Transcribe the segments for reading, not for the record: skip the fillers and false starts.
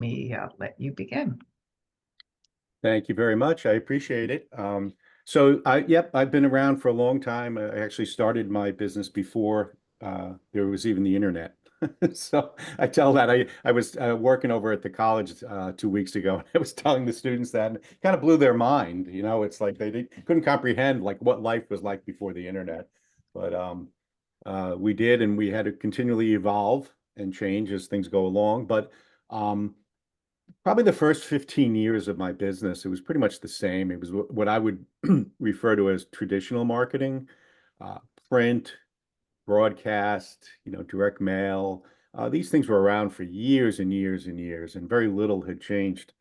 me let you begin. Thank you very much. I appreciate it. Yep, I've been around for a long time. I actually started my business before there was even the internet. So I tell that I was working over at the college 2 weeks ago, and I was telling the students that, and it kind of blew their mind. It's like couldn't comprehend like what life was like before the internet. But we did, and we had to continually evolve and change as things go along. But probably the first 15 years of my business, it was pretty much the same. It was what I would refer to as traditional marketing, uh, print, broadcast, direct mail. These things were around for years and years and years, and very little had changed.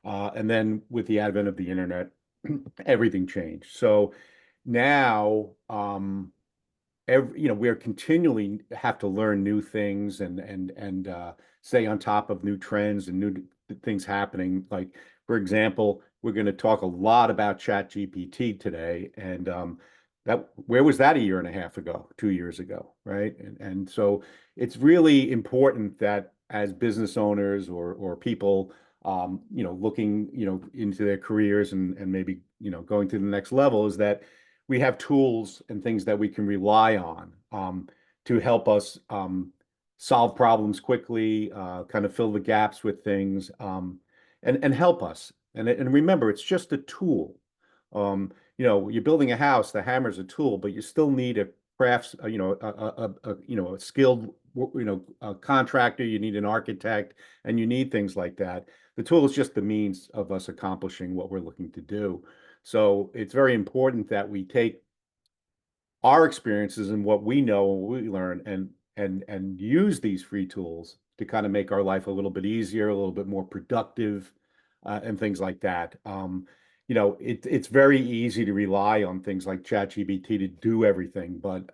And then with the advent of the internet, everything changed. So now, we're continually have to learn new things and stay on top of new trends and new things happening. Like, for example, we're going to talk a lot about ChatGPT today, and that where was that a year and a half ago, 2 years ago, right? And so it's really important that as business owners or people, looking, into their careers and maybe, going to the next level, is that we have tools and things that we can rely on to help us solve problems quickly, kind of fill the gaps with things, and help us. And remember, it's just a tool. You're building a house, the hammer's a tool, but you still need a crafts, a skilled, a contractor, you need an architect, and you need things like that. The tool is just the means of us accomplishing what we're looking to do. So it's very important that we take our experiences and what we know and what we learn and use these free tools to kind of make our life a little bit easier, a little bit more productive, and things like that. It's very easy to rely on things like ChatGPT to do everything, but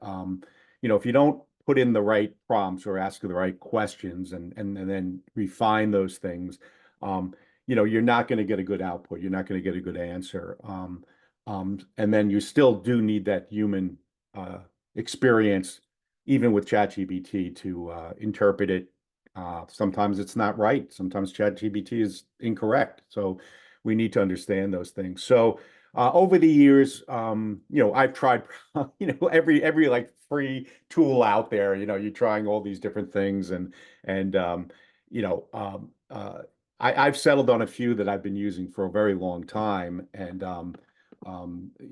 if you don't put in the right prompts or ask the right questions and then refine those things, you're not going to get a good output. You're not going to get a good answer. And then you still do need that human experience, even with ChatGPT, to interpret it. Sometimes it's not right. Sometimes ChatGPT is incorrect. So we need to understand those things. So over the years, I've tried, every like free tool out there. You're trying all these different things, and you know, um, uh, I've settled on a few that I've been using for a very long time, and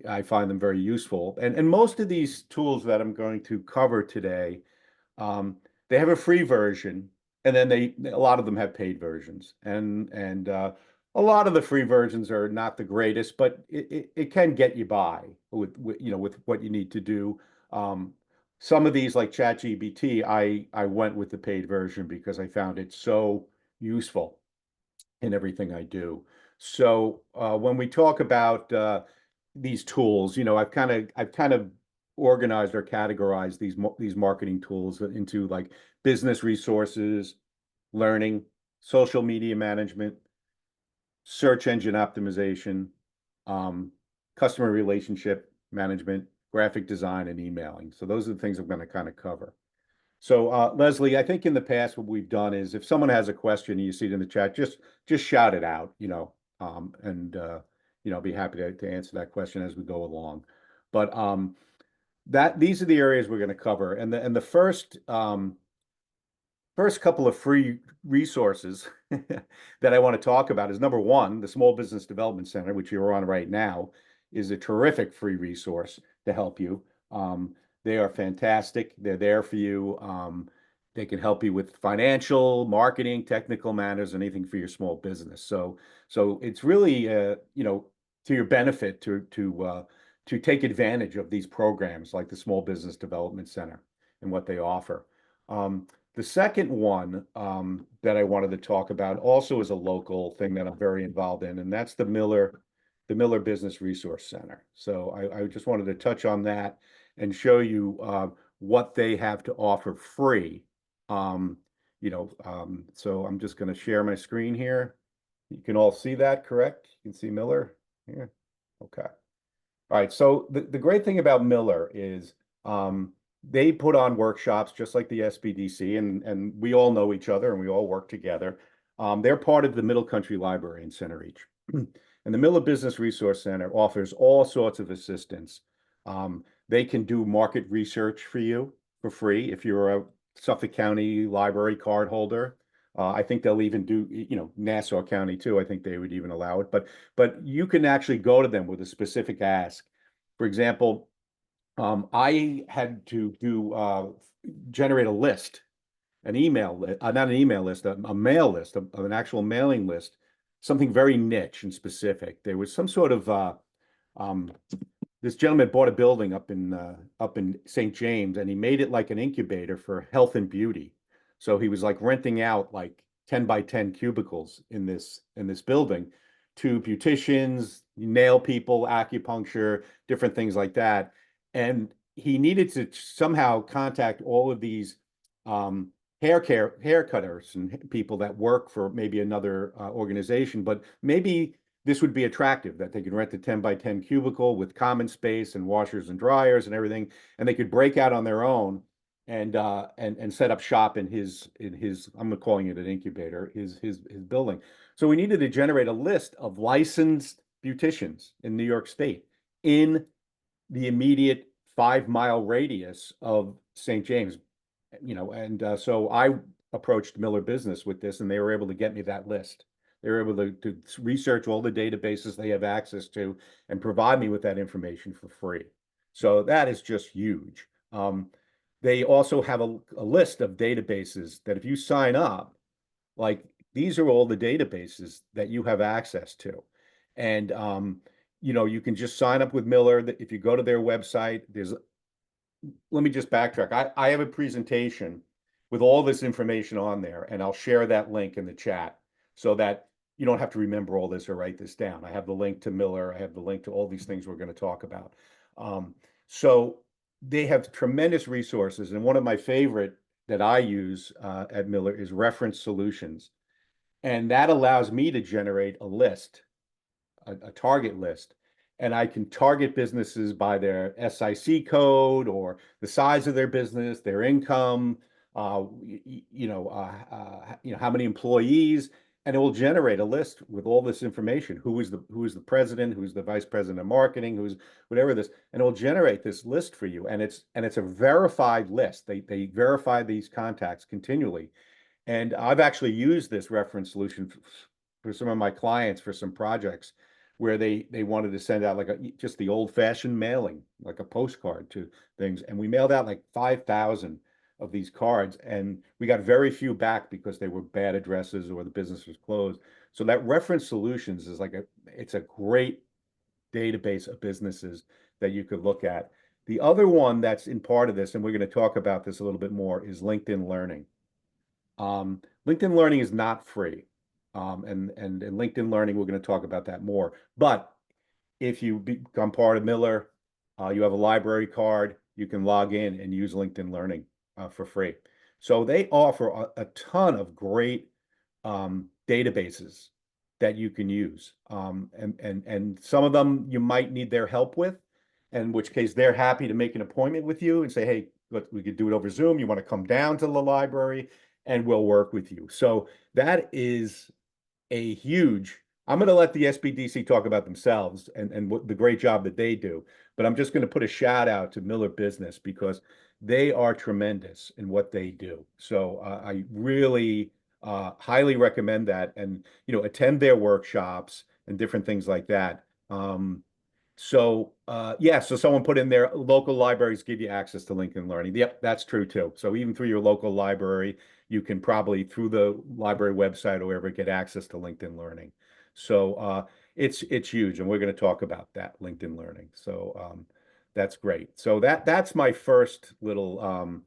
I find them very useful. And most of these tools that I'm going to cover today, um, they have a free version, and then a lot of them have paid versions, and a lot of the free versions are not the greatest, but it can get you by with what you need to do. Um, some of these, like ChatGPT, I went with the paid version because I found it so useful in everything I do. So when we talk about these tools, I've kind of organized or categorized these marketing tools into like business resources, learning, social media management, search engine optimization, um, customer relationship management, graphic design, and emailing. So those are the things I'm going to kind of cover. So, Leslie, I think in the past what we've done is if someone has a question and you see it in the chat, just shout it out, and be happy to answer that question as we go along. But that these are the areas we're going to cover, and the first couple of free resources that I want to talk about is number one, the Small Business Development Center, which you're on right now, is a terrific free resource to help you. They are fantastic. They're there for you. They can help you with financial, marketing, technical matters, anything for your small business. So it's really, to your benefit to take advantage of these programs like the Small Business Development Center and what they offer. The second one that I wanted to talk about also is a local thing that I'm very involved in, and that's the Miller Business Resource Center. So I just wanted to touch on that and show you what they have to offer free. So I'm just going to share my screen here. You can all see that, correct? You can see Miller here. Okay. All right. So the great thing about Miller is they put on workshops just like the SBDC, and we all know each other and we all work together. They're part of the Middle Country Library in Center Reach. And the Miller Business Resource Center offers all sorts of assistance. They can do market research for you for free if you're a Suffolk County Library card holder. I think they'll even do, Nassau County too. I think they would even allow it. But you can actually go to them with a specific ask. For example, I had to generate a list, an email, not an email list, a mail list, of an actual mailing list, something very niche and specific. There was some sort of this gentleman bought a building up in St. James, and he made it like an incubator for health and beauty. So he was like renting out like 10 by 10 cubicles in this building to beauticians, nail people, acupuncture, different things like that. And he needed to somehow contact all of these haircutters and people that work for maybe another organization, but maybe this would be attractive that they could rent a 10 by 10 cubicle with common space and washers and dryers and everything, and they could break out on their own and set up shop in his I'm calling it an incubator, his building. So we needed to generate a list of licensed beauticians in New York State in the immediate 5 mile radius of St. James, and so I approached Miller Business with this, and they were able to get me that list. They were able to research all the databases they have access to and provide me with that information for free. So that is just huge. They also have a list of databases that if you sign up, like these are all the databases that you have access to. And you can just sign up with Miller. If you go to their website, let me just backtrack. I have a presentation with all this information on there, and I'll share that link in the chat so that you don't have to remember all this or write this down. I have the link to Miller. I have the link to all these things we're going to talk about. So they have tremendous resources. And one of my favorite that I use at Miller is Reference Solutions. And that allows me to generate a list, a target list. And I can target businesses by their SIC code or the size of their business, their income, how many employees, and it will generate a list with all this information. Who is the president, who's the vice president of marketing, who's whatever this, and it will generate this list for you. And it's a verified list. They verify these contacts continually. And I've actually used this reference solution for some of my clients for some projects where they wanted to send out like just the old-fashioned mailing, like a postcard to things. And we mailed out like 5,000 of these cards, and we got very few back because they were bad addresses or the business was closed. So that Reference Solutions is it's a great database of businesses that you could look at. The other one that's in part of this, and we're going to talk about this a little bit more, is LinkedIn Learning. LinkedIn Learning is not free. And LinkedIn Learning, we're going to talk about that more. But if you become part of Miller, you have a library card, you can log in and use LinkedIn Learning for free. So they offer a ton of great databases that you can use. And some of them you might need their help with, in which case they're happy to make an appointment with you and say, hey, we could do it over Zoom. You want to come down to the library and we'll work with you. So that is a huge, I'm going to let the SBDC talk about themselves and what the great job that they do, but I'm just going to put a shout out to Miller Business because they are tremendous in what they do. So I really highly recommend that, and attend their workshops and different things like that. So someone put in there, local libraries give you access to LinkedIn Learning. Yep, that's true too. So even through your local library, you can probably through the library website or wherever get access to LinkedIn Learning. So it's huge, and we're going to talk about that LinkedIn Learning. So that's great. So that's my first little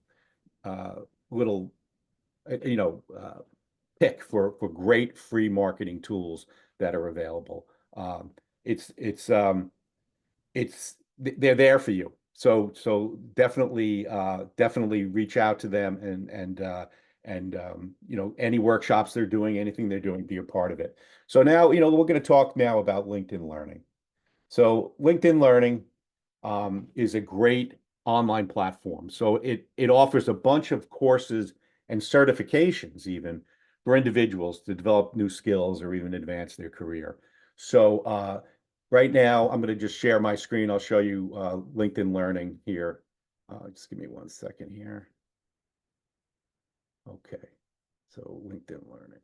pick for great free marketing tools that are available. They're there for you. So definitely reach out to them and any workshops they're doing, anything they're doing, be a part of it. So now, we're going to talk now about LinkedIn Learning. So LinkedIn Learning is a great online platform. So it offers a bunch of courses and certifications even for individuals to develop new skills or even advance their career. So right now, I'm going to just share my screen. I'll show you LinkedIn Learning here. Just give me 1 second here. Okay, so LinkedIn Learning.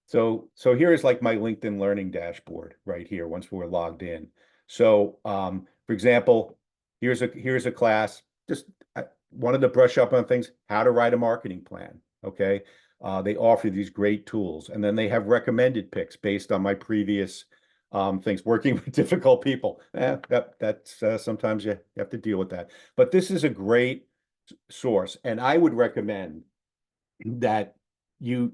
So here is like my LinkedIn Learning dashboard right here once we're logged in. So for example, here's a class. Just I wanted to brush up on things, how to write a marketing plan. Okay. They offer these great tools, and then they have recommended picks based on my previous things, working with difficult people. That's sometimes you have to deal with that. But this is a great source, and I would recommend that you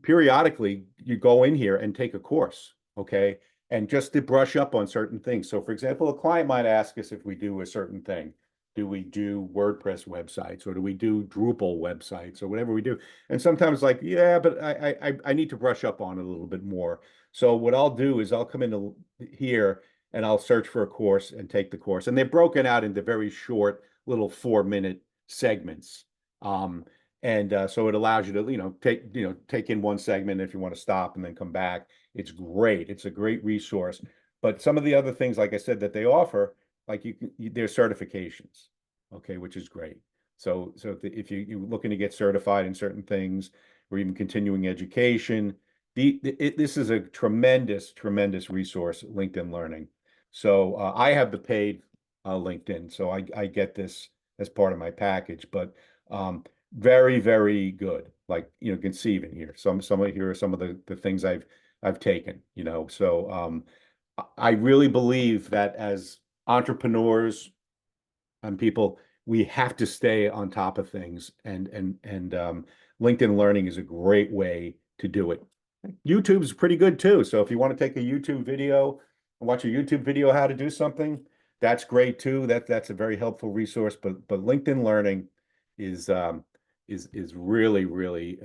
periodically you go in here and take a course, okay? And just to brush up on certain things. So for example, a client might ask us if we do a certain thing. Do we do WordPress websites, or do we do Drupal websites, or whatever we do? And sometimes like, yeah, but I need to brush up on it a little bit more. So what I'll do is I'll come into here and I'll search for a course and take the course. And they're broken out into very short little 4-minute segments. And so it allows you to, take in one segment if you want to stop and then come back. It's great. It's a great resource. But some of the other things, like I said, that they offer, like there's certifications, okay, which is great. So if you're looking to get certified in certain things, or even continuing education, this is a tremendous, tremendous resource, LinkedIn Learning. So I have the paid LinkedIn, so I get this as part of my package, but very, very good. Like, you can see even here, some of here are some of the things I've taken, so I really believe that as entrepreneurs and people, we have to stay on top of things, and LinkedIn Learning is a great way to do it. YouTube's pretty good too. So if you want to take a YouTube video and watch a YouTube video how to do something, that's great too. That's a very helpful resource. But LinkedIn Learning is really, really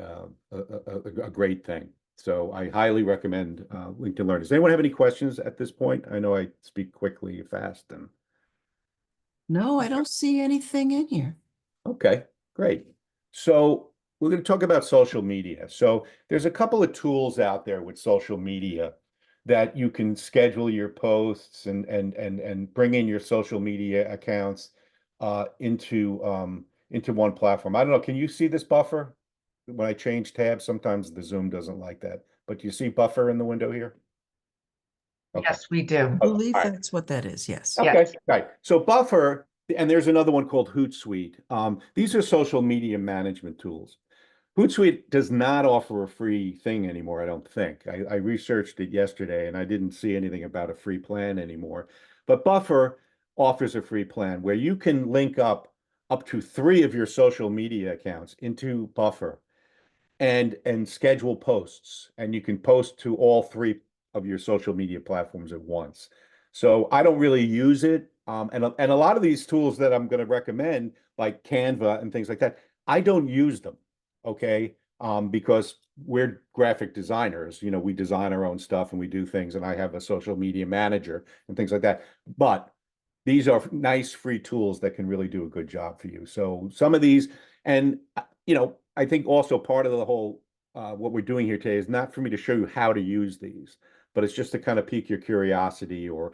a great thing. So I highly recommend LinkedIn Learning. Does anyone have any questions at this point? I know I speak quickly, fast, and No, I don't see anything in here. okay, great. So we're going to talk about social media. So there's a couple of tools out there with social media that you can schedule your posts and bring in your social media accounts into one platform. I don't know. Can you see this buffer? When I change tabs, sometimes the Zoom doesn't like that. But do you see buffer in the window here? Okay. Yes, we do. I believe all right. that's what that is, yes. Okay, Yes. right. So Buffer, and there's another one called Hootsuite. These are social media management tools. Hootsuite does not offer a free thing anymore, I don't think. I researched it yesterday and I didn't see anything about a free plan anymore. But Buffer offers a free plan where you can link up to 3 of your social media accounts into Buffer and schedule posts, and you can post to all 3 of your social media platforms at once. So I don't really use it. And a lot of these tools that I'm going to recommend, like Canva and things like that, I don't use them. Okay. Because we're graphic designers, we design our own stuff and we do things, and I have a social media manager and things like that. But these are nice free tools that can really do a good job for you. So some of these, and I think also part of the whole what we're doing here today is not for me to show you how to use these, but it's just to kind of pique your curiosity or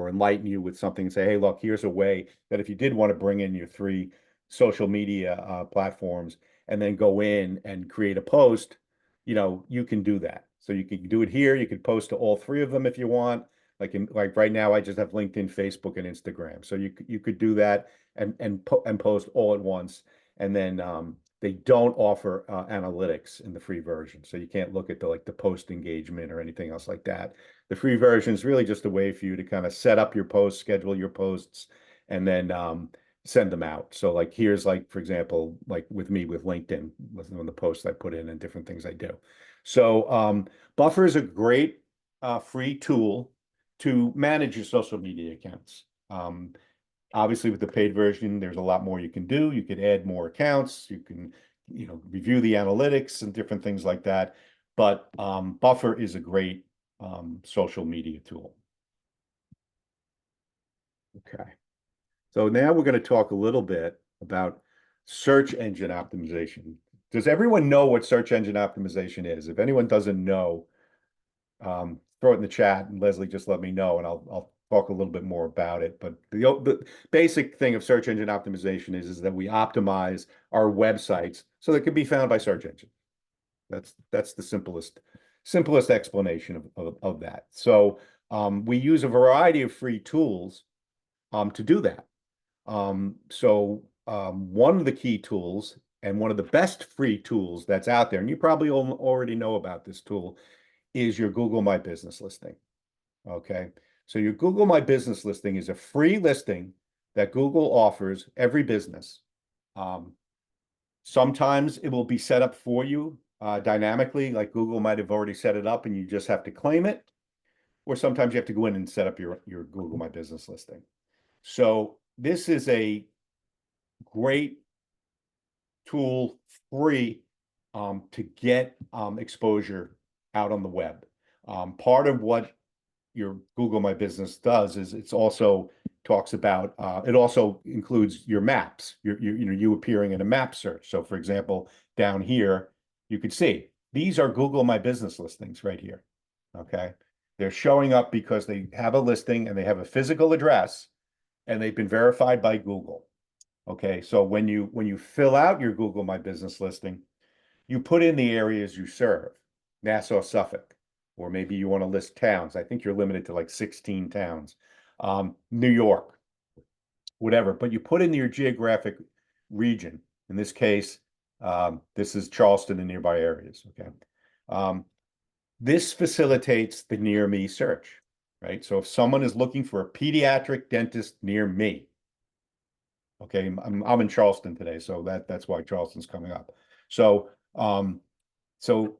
enlighten you with something and say, hey, look, here's a way that if you did want to bring in your 3 social media platforms and then go in and create a post, you can do that. So you can do it here. You can post to all 3 of them if you want. Like right now, I just have LinkedIn, Facebook, and Instagram. So you could do that and post all at once. And then they don't offer analytics in the free version, so you can't look at the post engagement or anything else like that. The free version is really just a way for you to kind of set up your posts, schedule your posts, and then send them out. So like here's for example, like with me with LinkedIn, with the posts I put in and different things I do. So Buffer is a great free tool to manage your social media accounts. Obviously, with the paid version, there's a lot more you can do. You could add more accounts. You can, review the analytics and different things like that. But Buffer is a great social media tool. Okay. So now we're going to talk a little bit about search engine optimization. Does everyone know what search engine optimization is? If anyone doesn't know, throw it in the chat, and Leslie, just let me know, and I'll talk a little bit more about it. But the basic thing of search engine optimization is that we optimize our websites so they can be found by search engine. That's the simplest explanation of that. So we use a variety of free tools to do that. One of the key tools and one of the best free tools that's out there, and you probably already know about this tool, is your Google My Business listing. Okay. So your Google My Business listing is a free listing that Google offers every business. Sometimes it will be set up for you dynamically, like Google might have already set it up and you just have to claim it. Or sometimes you have to go in and set up your Google My Business listing. So this is a great tool, free, to get exposure out on the web. Part of what your Google My Business does is it's also talks about, it also includes your maps, you appearing in a map search. So for example, down here, you could see, these are Google My Business listings right here, okay? They're showing up because they have a listing and they have a physical address and they've been verified by Google. Okay, so when you fill out your Google My Business listing, you put in the areas you serve, Nassau, Suffolk, or maybe you want to list towns. I think you're limited to like 16 towns, New York, whatever. But you put in your geographic region. In this case, this is Charleston and nearby areas. Okay, this facilitates the near me search, right? So if someone is looking for a pediatric dentist near me, okay, I'm in Charleston today, so that's why Charleston's coming up. So so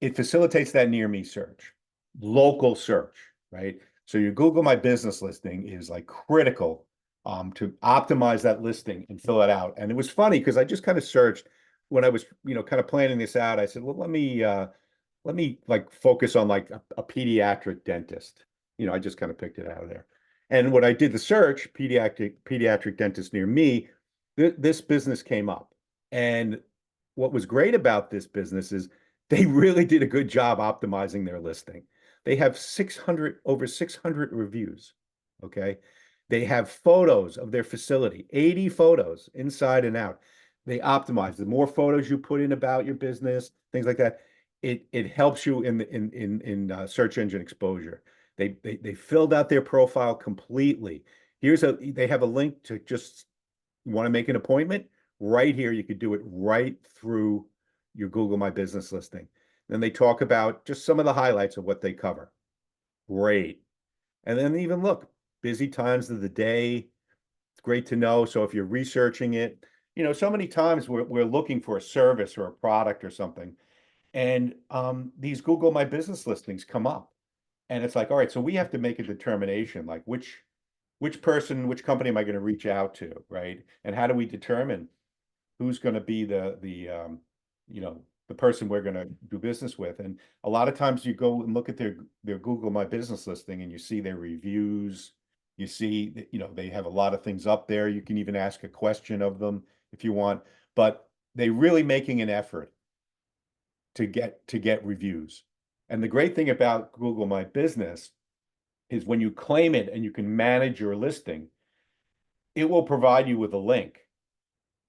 it facilitates that near me search, local search, right? So your Google My Business listing is like critical to optimize that listing and fill it out. And it was funny because I just kind of searched when I was, kind of planning this out. I said, well, let me like focus on like a pediatric dentist. I just kind of picked it out of there. And when I did the search, pediatric dentist near me, this business came up. And what was great about this business is they really did a good job optimizing their listing. They have over 600 reviews. Okay. They have photos of their facility, 80 photos inside and out. They optimize. The more photos you put in about your business, things like that, it helps you in search engine exposure. They filled out their profile completely. They have a link to just want to make an appointment right here. You could do it right through your Google My Business listing. Then they talk about just some of the highlights of what they cover. Great. And then even look, busy times of the day. It's great to know. So if you're researching it, so many times we're looking for a service or a product or something. And these Google My Business listings come up. And it's like, all right, so we have to make a determination, like which company am I going to reach out to, right? And how do we determine who's going to be the person we're going to do business with? And a lot of times you go and look at their Google My Business listing and you see their reviews. You see that, they have a lot of things up there. You can even ask a question of them if you want, but they're really making an effort to get reviews. And the great thing about Google My Business is when you claim it and you can manage your listing, it will provide you with a link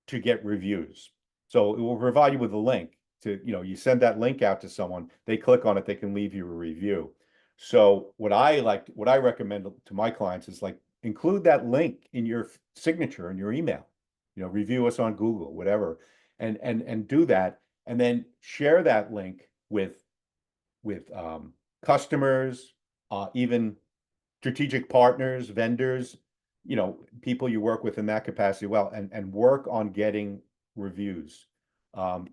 to get reviews. So it will provide you with a link to, you send that link out to someone, they click on it, they can leave you a review. So what I recommend to my clients is like include that link in your signature in your email, review us on Google, whatever, and do that, and then share that link with customers, even strategic partners, vendors, people you work with in that capacity, well, and work on getting reviews.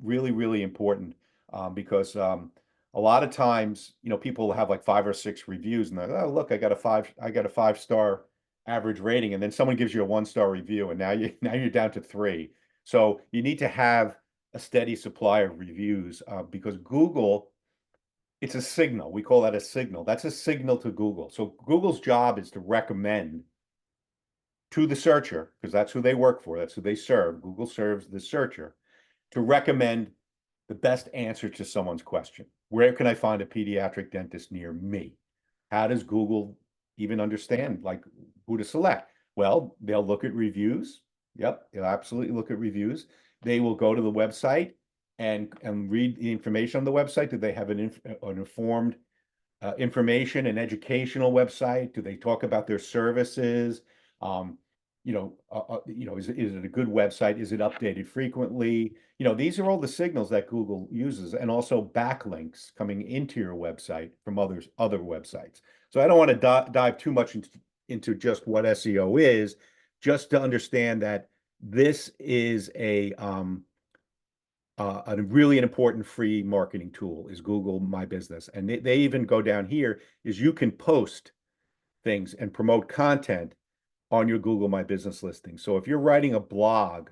Really, really important, because a lot of times, people have like 5 or 6 reviews and they're like, oh, look, I got a 5-star average rating. And then someone gives you a 1-star review and now you're down to 3. So you need to have a steady supply of reviews, because Google, it's a signal. We call that a signal. That's a signal to Google. So Google's job is to recommend to the searcher, because that's who they work for. That's who they serve. Google serves the searcher, to recommend the best answer to someone's question. Where can I find a pediatric dentist near me? How does Google even understand like who to select? Well, they'll look at reviews. Yep, they'll absolutely look at reviews. They will go to the website and read the information on the website. Do they have an informed information and educational website? Do they talk about their services? Is it a good website? Is it updated frequently? These are all the signals that Google uses, and also backlinks coming into your website from other websites. So I don't want to dive too much into just what SEO is, just to understand that this is a really important free marketing tool is Google My Business. And they even go down here is you can post things and promote content on your Google My Business listing. So if you're writing a blog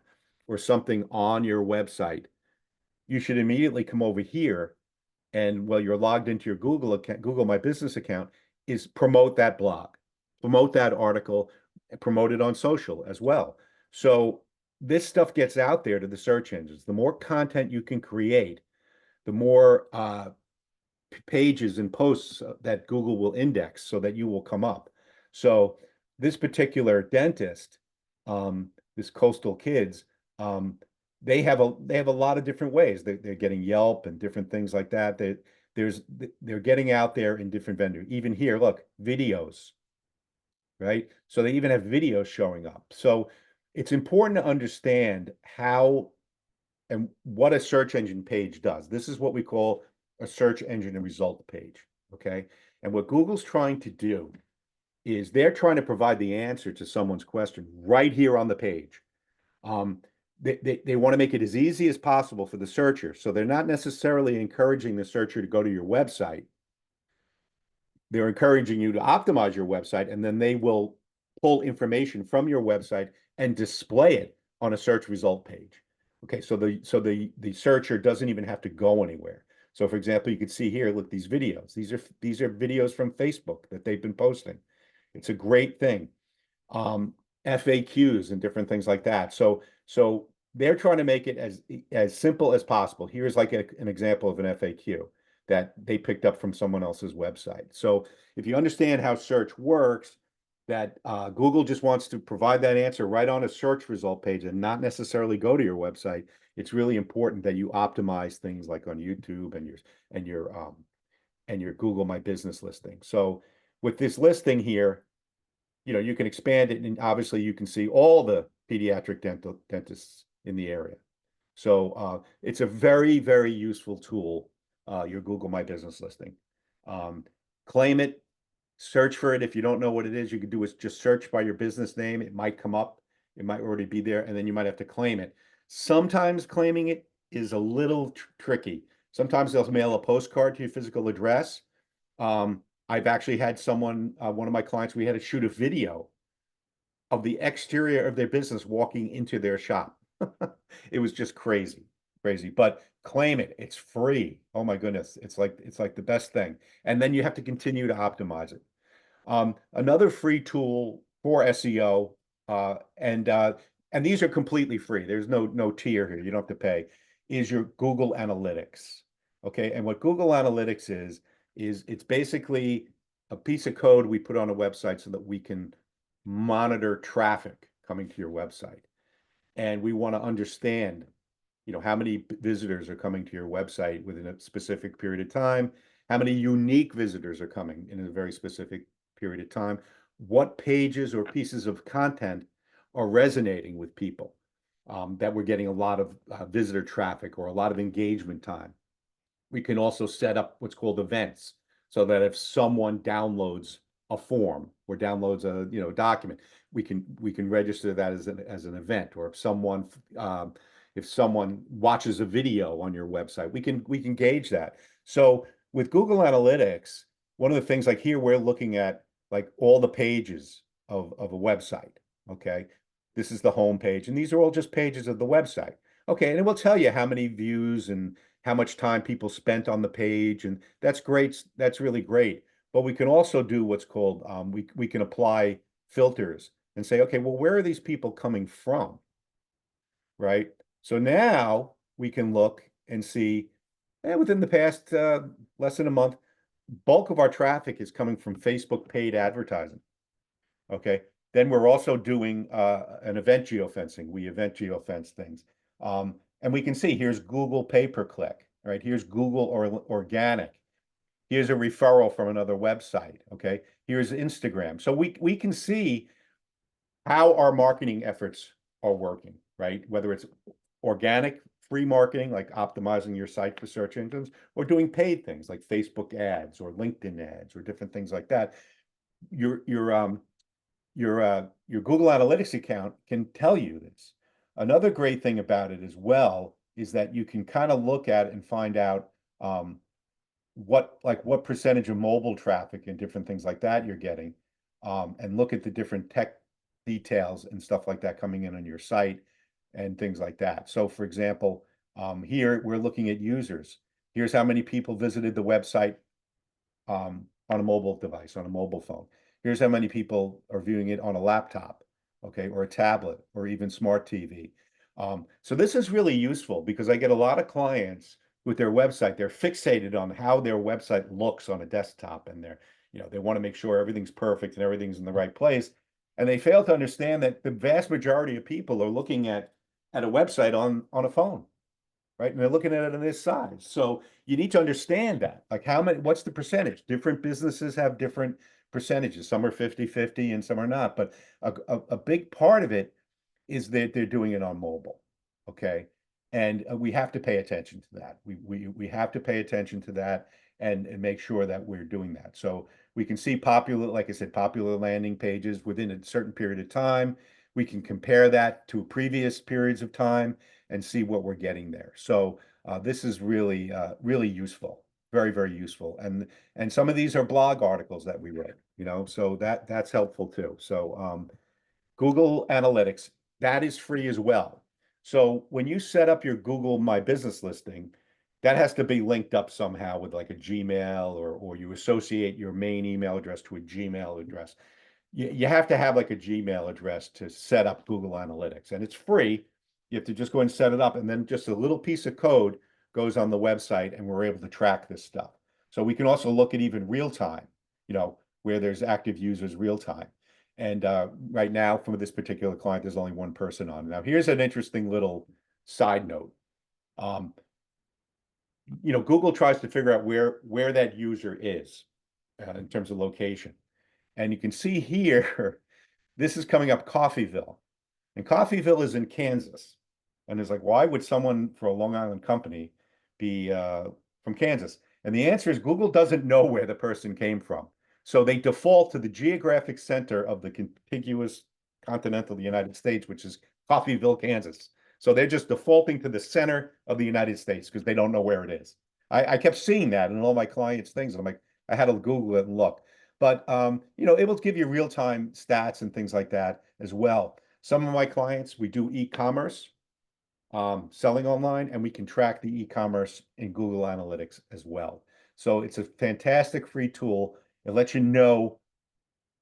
or something on your website, you should immediately come over here and while you're logged into your Google account, Google My Business account, is promote that blog, promote that article, and promote it on social as well. So this stuff gets out there to the search engines. The more content you can create, the more pages and posts that Google will index so that you will come up. So this particular dentist, this Coastal Kids, they have a lot of different ways. They're getting Yelp and different things like that. They're getting out there in different vendors. Even here, look, videos, right? So they even have videos showing up. So it's important to understand how and what a search engine page does. This is what we call a search engine and result page, okay? And what Google's trying to do is they're trying to provide the answer to someone's question right here on the page. They want to make it as easy as possible for the searcher. So they're not necessarily encouraging the searcher to go to your website. They're encouraging you to optimize your website, and then they will pull information from your website and display it on a search result page. Okay, so the searcher doesn't even have to go anywhere. So for example, you can see here, look, these videos. These are videos from Facebook that they've been posting. It's a great thing. FAQs and different things like that. So they're trying to make it as simple as possible. Here's like an example of an FAQ that they picked up from someone else's website. So if you understand how search works, that Google just wants to provide that answer right on a search result page and not necessarily go to your website. It's really important that you optimize things like on YouTube and your Google My Business listing. So with this listing here, you can expand it, and obviously you can see all the pediatric dentists in the area. So it's a very, very useful tool, your Google My Business listing. Claim it, search for it. If you don't know what it is, you can do is just search by your business name. It might come up. It might already be there, and then you might have to claim it. Sometimes claiming it is a little tricky. Sometimes they'll mail a postcard to your physical address. I've actually had someone, one of my clients, we had to shoot a video of the exterior of their business walking into their shop. It was just crazy, but claim it. It's free. Oh my goodness. It's like the best thing. And then you have to continue to optimize it. Another free tool for SEO, and these are completely free. There's no tier here. You don't have to pay, is your Google Analytics. Okay. And what Google Analytics is it's basically a piece of code we put on a website so that we can monitor traffic coming to your website. And we want to understand, how many visitors are coming to your website within a specific period of time, how many unique visitors are coming in a very specific period of time, what pages or pieces of content are resonating with people, that we're getting a lot of visitor traffic or a lot of engagement time. We can also set up what's called events, so that if someone downloads a form or downloads a document, we can register that as an event. Or if someone watches a video on your website, we can gauge that. So with Google Analytics, one of the things, like here, we're looking at like all the pages of a website. Okay, this is the home page, and these are all just pages of the website. Okay, and it will tell you how many views and how much time people spent on the page, and that's great. That's really great. But we can also do what's called, we can apply filters and say, okay, well, where are these people coming from, right? So now we can look and see, within the past less than a month, bulk of our traffic is coming from Facebook paid advertising. Okay, then we're also doing an event geofencing. We event geofence things. And we can see here's Google pay-per-click, right? Here's Google or organic. Here's a referral from another website. Okay, here's Instagram. So we can see how our marketing efforts are working, right? Whether it's organic, free marketing, like optimizing your site for search engines, or doing paid things like Facebook ads or LinkedIn ads or different things like that. Your Google Analytics account can tell you this. Another great thing about it as well is that you can kind of look at it and find out what percentage of mobile traffic and different things like that you're getting, and look at the different tech details and stuff like that coming in on your site and things like that. So for example, here we're looking at users. Here's how many people visited the website on a mobile device, on a mobile phone. Here's how many people are viewing it on a laptop, okay, or a tablet, or even smart TV. So this is really useful because I get a lot of clients with their website. They're fixated on how their website looks on a desktop, and they want to make sure everything's perfect and everything's in the right place. And they fail to understand that the vast majority of people are looking at a website on a phone, right? And they're looking at it on this size. So you need to understand that, like what's the percentage? Different businesses have different percentages. Some are 50-50 and some are not. But a big part of it is that they're doing it on mobile, okay? And we have to pay attention to that. We have to pay attention to that and make sure that we're doing that. So we can see popular, like I said, popular landing pages within a certain period of time. We can compare that to previous periods of time and see what we're getting there. So this is really, really useful, very, very useful. And some of these are blog articles that we write, so that's helpful too. So Google Analytics, that is free as well. So when you set up your Google My Business listing, that has to be linked up somehow with like a Gmail, or you associate your main email address to a Gmail address. You have to have like a Gmail address to set up Google Analytics, and it's free. You have to just go and set it up, and then just a little piece of code goes on the website, and we're able to track this stuff. So we can also look at even real time, where there's active users real time. And right now, for this particular client, there's only one person on. Now, here's an interesting little side note. Google tries to figure out where that user is in terms of location. And you can see here, this is coming up Coffeyville. And Coffeyville is in Kansas. And it's like, why would someone for a Long Island company be from Kansas? And the answer is Google doesn't know where the person came from. So they default to the geographic center of the contiguous continental United States, which is Coffeyville, Kansas. So they're just defaulting to the center of the United States because they don't know where it is. I kept seeing that in all my clients' things. And I'm like, I had to Google it and look. But able to give you real-time stats and things like that as well. Some of my clients, we do e-commerce, selling online, and we can track the e-commerce in Google Analytics as well. So it's a fantastic free tool. It lets you know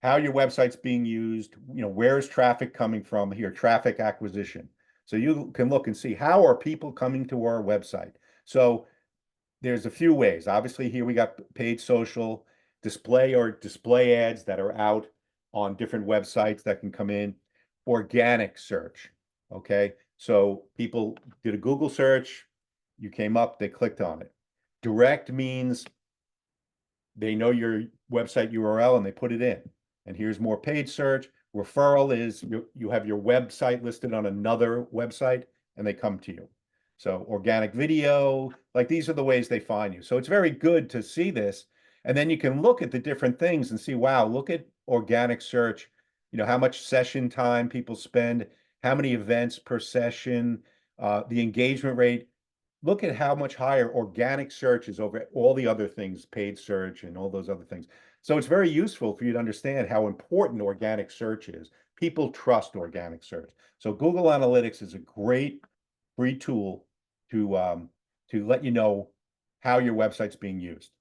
how your website's being used, where is traffic coming from here, traffic acquisition. So you can look and see how are people coming to our website. So there's a few ways. Obviously, here we got paid social, display ads that are out on different websites that can come in, organic search. Okay, so people did a Google search, you came up, they clicked on it. Direct means they know your website URL and they put it in. And here's more paid search. Referral is you have your website listed on another website and they come to you. So organic video, like these are the ways they find you. So it's very good to see this. And then you can look at the different things and see, wow, look at organic search, how much session time people spend, how many events per session, the engagement rate. Look at how much higher organic search is over all the other things, paid search and all those other things. So it's very useful for you to understand how important organic search is. People trust organic search. So Google Analytics is a great free tool to let you know how your website's being used.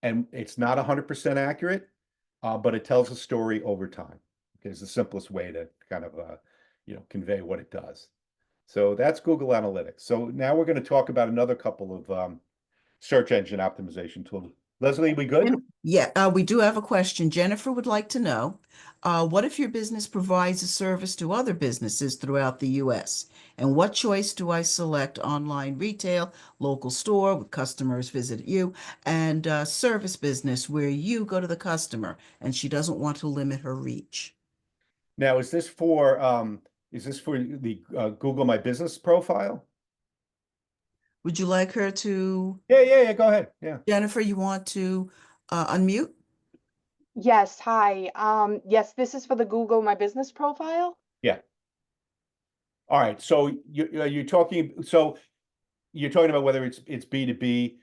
And it's not 100% accurate, but it tells a story over time. Okay, it's the simplest way to kind of convey what it does. So that's Google Analytics. So now we're going to talk about another couple of search engine optimization tools. Leslie, we good? Yeah, we do have a question. Jennifer would like to know, what if your business provides a service to other businesses throughout the US? And what choice do I select? Online retail, local store with customers visit you, and service business where you go to the customer and she doesn't want to limit her reach. Now, is this for the Google My Business profile? Would you like her to, Yeah. Go ahead. Yeah. Jennifer, you want to unmute? Yes, hi. Yes, this is for the Google My Business profile. Yeah. All right. So you're talking. So you're talking about whether it's B2B.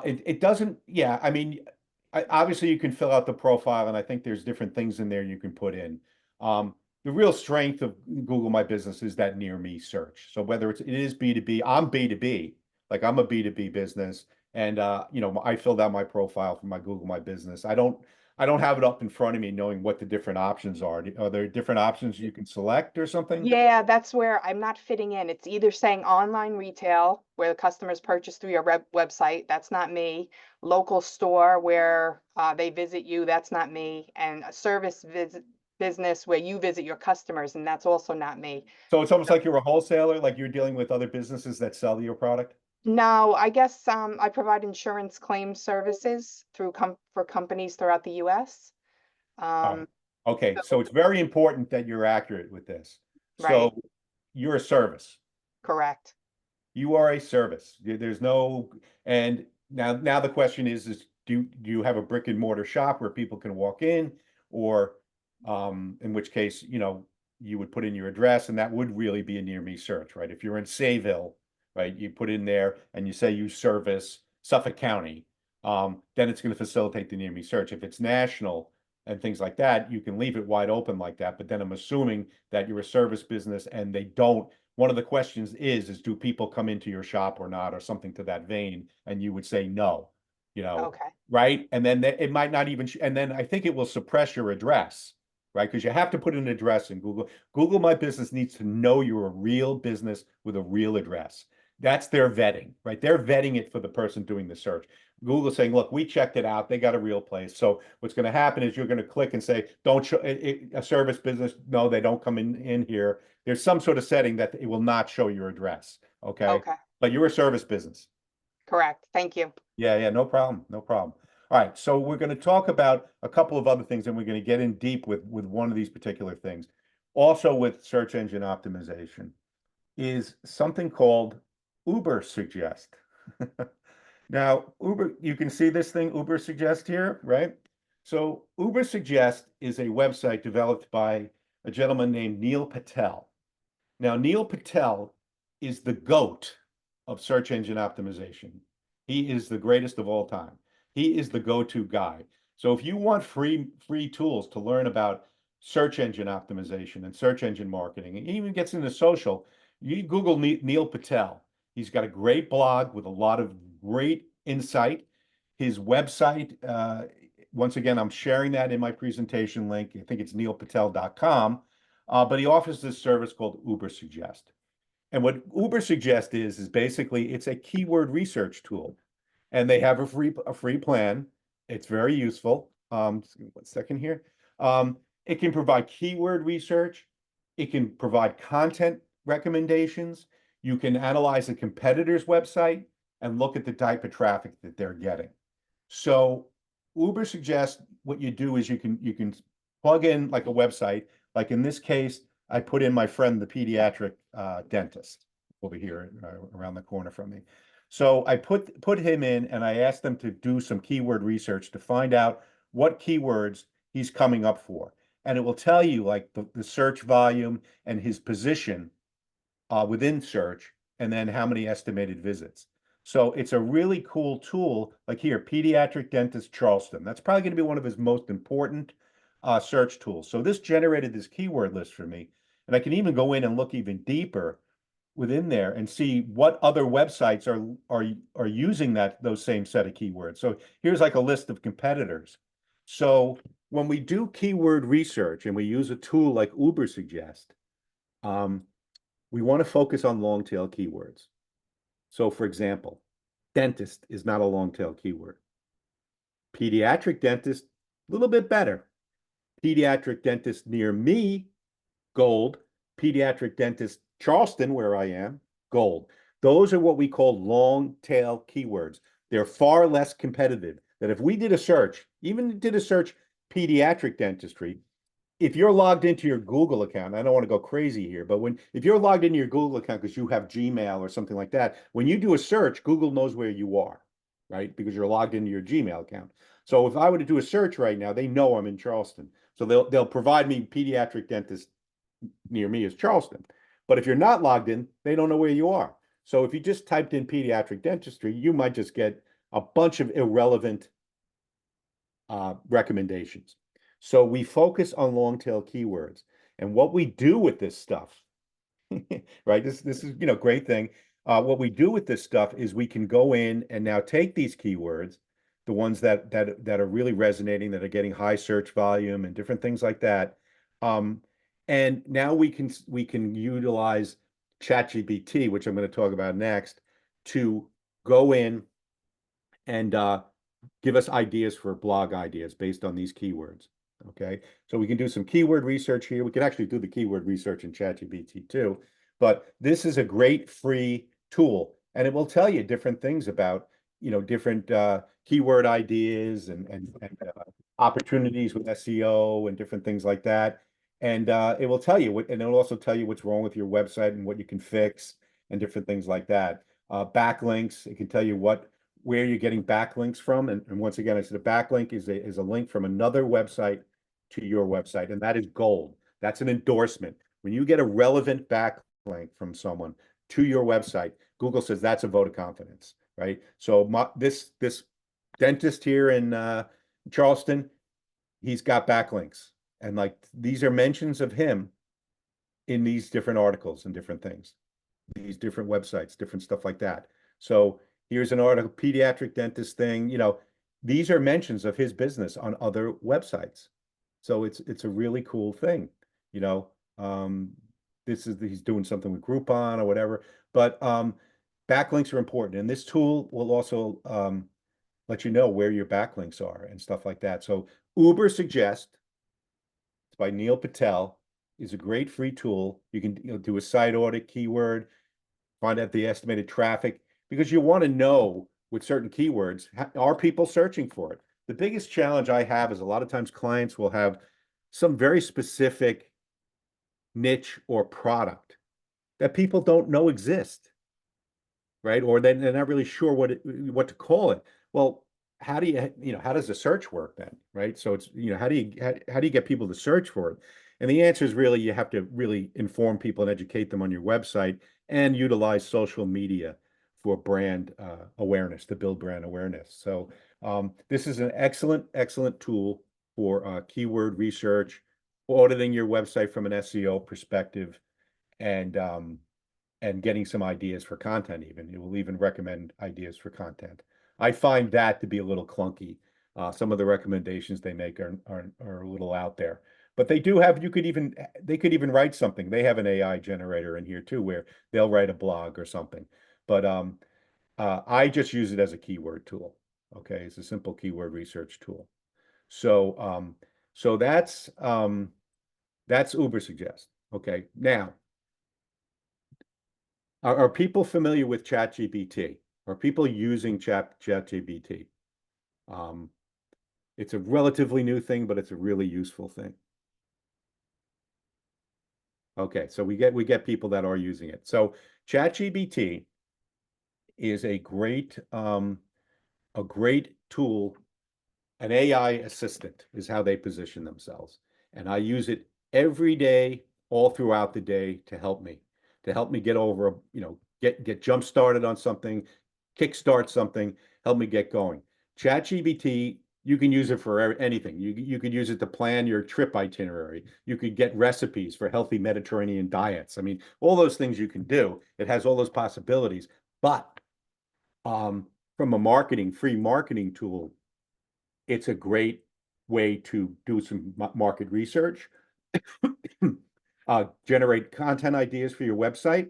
It doesn't. Yeah. I mean, obviously you can fill out the profile, and I think there's different things in there you can put in. The real strength of Google My Business is that near me search. So whether it is B2B, I'm B2B, like I'm a B2B business, and I filled out my profile for my Google My Business. I don't have it up in front of me knowing what the different options are. Are there different options you can select or something? Yeah, that's where I'm not fitting in. It's either saying online retail, where the customers purchase through your website. That's not me. Local store where they visit you. That's not me. And a service business where you visit your customers, and that's also not me. So it's almost like you're a wholesaler, like you're dealing with other businesses that sell your product? No, I guess I provide insurance claim services through for companies throughout the US. Oh, okay, So- so it's very important that you're accurate with this. Right. So you're a service. Correct. You are a service. There's no, and now the question is do you have a brick and mortar shop where people can walk in, or in which case, you would put in your address, and that would really be a near me search, right? If you're in Sayville, right, you put in there and you say you service Suffolk County, then it's going to facilitate the near me search. If it's national and things like that, you can leave it wide open like that. But then I'm assuming that you're a service business and they don't. One of the questions is do people come into your shop or not, or something to that vein? And you would say no, Okay. right? And then it might not even, and then I think it will suppress your address, right? Because you have to put an address in Google. Google My Business needs to know you're a real business with a real address. That's their vetting, right? They're vetting it for the person doing the search. Google's saying, look, we checked it out. They got a real place. So what's going to happen is you're going to click and say, don't show a service business. No, they don't come in here. There's some sort of setting that it will not show your address. Okay. Okay. But you're a service business. Correct. Thank you. Yeah, no problem. No problem. All right. So we're going to talk about a couple of other things, and we're going to get in deep with one of these particular things. Also with search engine optimization is something called Ubersuggest. Now, you can see this thing, Ubersuggest here, right? So Ubersuggest is a website developed by a gentleman named Neil Patel. Now, Neil Patel is the GOAT of search engine optimization. He is the greatest of all time. He is the go-to guy. So if you want free tools to learn about search engine optimization and search engine marketing, and even gets into social, you Google Neil Patel. He's got a great blog with a lot of great insight. His website, once again, I'm sharing that in my presentation link. I think it's neilpatel.com. But he offers this service called Ubersuggest. And what Ubersuggest is basically it's a keyword research tool. And they have a free plan. It's very useful. 1 second here. It can provide keyword research. It can provide content recommendations. You can analyze a competitor's website and look at the type of traffic that they're getting. So Ubersuggest, what you do is you can plug in like a website. Like in this case, I put in my friend, the pediatric dentist over here around the corner from me. So I put him in and I asked them to do some keyword research to find out what keywords he's coming up for. And it will tell you like the search volume and his position within search, and then how many estimated visits. So it's a really cool tool, like here, pediatric dentist Charleston. That's probably going to be one of his most important search tools. So this generated this keyword list for me, and I can even go in and look even deeper within there and see what other websites are using those same set of keywords. So here's like a list of competitors. So when we do keyword research and we use a tool like Ubersuggest, we want to focus on long tail keywords. So for example, dentist is not a long tail keyword. Pediatric dentist, a little bit better. Pediatric dentist near me, gold. Pediatric dentist Charleston, where I am, gold. Those are what we call long tail keywords. They're far less competitive. That if we did a search, even did a search pediatric dentistry, if you're logged into your Google account, I don't want to go crazy here, but if you're logged into your Google account because you have Gmail or something like that, when you do a search, Google knows where you are, right? Because you're logged into your Gmail account. So if I were to do a search right now, they know I'm in Charleston. So they'll provide me pediatric dentist near me is Charleston. But if you're not logged in, they don't know where you are. So if you just typed in pediatric dentistry, you might just get a bunch of irrelevant recommendations. So we focus on long tail keywords, and what we do with this stuff, right? This is, you know, great thing. What we do with this stuff is we can go in and now take these keywords, the ones that are really resonating, that are getting high search volume and different things like that. And now we can utilize ChatGPT, which I'm going to talk about next, to go in and give us ideas for blog ideas based on these keywords. Okay, so we can do some keyword research here. We can actually do the keyword research in ChatGPT too, but this is a great free tool, and it will tell you different things about, you know, different keyword ideas and opportunities with SEO and different things like that. And it will tell you what, and it will also tell you what's wrong with your website and what you can fix and different things like that. Backlinks, it can tell you where you're getting backlinks from. And once again, I said a backlink is a link from another website to your website, and that is gold. That's an endorsement. When you get a relevant backlink from someone to your website, Google says that's a vote of confidence, right? So this dentist here in Charleston, he's got backlinks, and like these are mentions of him in these different articles and different things, these different websites, different stuff like that. So here's an article, pediatric dentist thing, you know, these are mentions of his business on other websites. So it's a really cool thing, you know. He's doing something with Groupon or whatever, but backlinks are important, and this tool will also let you know where your backlinks are and stuff like that. So Ubersuggest, it's by Neil Patel, is a great free tool. You can, you know, do a site audit, keyword, find out the estimated traffic, because you want to know with certain keywords, are people searching for it? The biggest challenge I have is a lot of times clients will have some very specific niche or product that people don't know exist, right? Or they're not really sure what to call it. Well, how do how does the search work then, right? So it's, you know, how do you get people to search for it? And the answer is really you have to really inform people and educate them on your website and utilize social media for brand awareness, to build brand awareness. So this is an excellent tool for keyword research, auditing your website from an SEO perspective, and getting some ideas for content. Even it will even recommend ideas for content. I find that to be a little clunky. Some of the recommendations they make are a little out there, but they do have, they could even write something. They have an AI generator in here too, where they'll write a blog or something. But I just use it as a keyword tool. Okay, it's a simple keyword research tool. So so that's Ubersuggest. Okay, now are people familiar with ChatGPT? Are people using ChatGPT? It's a relatively new thing, but it's a really useful thing. Okay, so we get people that are using it. So ChatGPT is a great tool. An AI assistant is how they position themselves. And I use it every day, all throughout the day, to help me get over, you know, get jump started on something, kickstart something, help me get going. ChatGPT, you can use it for anything. You could use it to plan your trip itinerary. You could get recipes for healthy Mediterranean diets. I mean, all those things you can do. It has all those possibilities. But from a free marketing tool, it's a great way to do some market research generate content ideas for your website.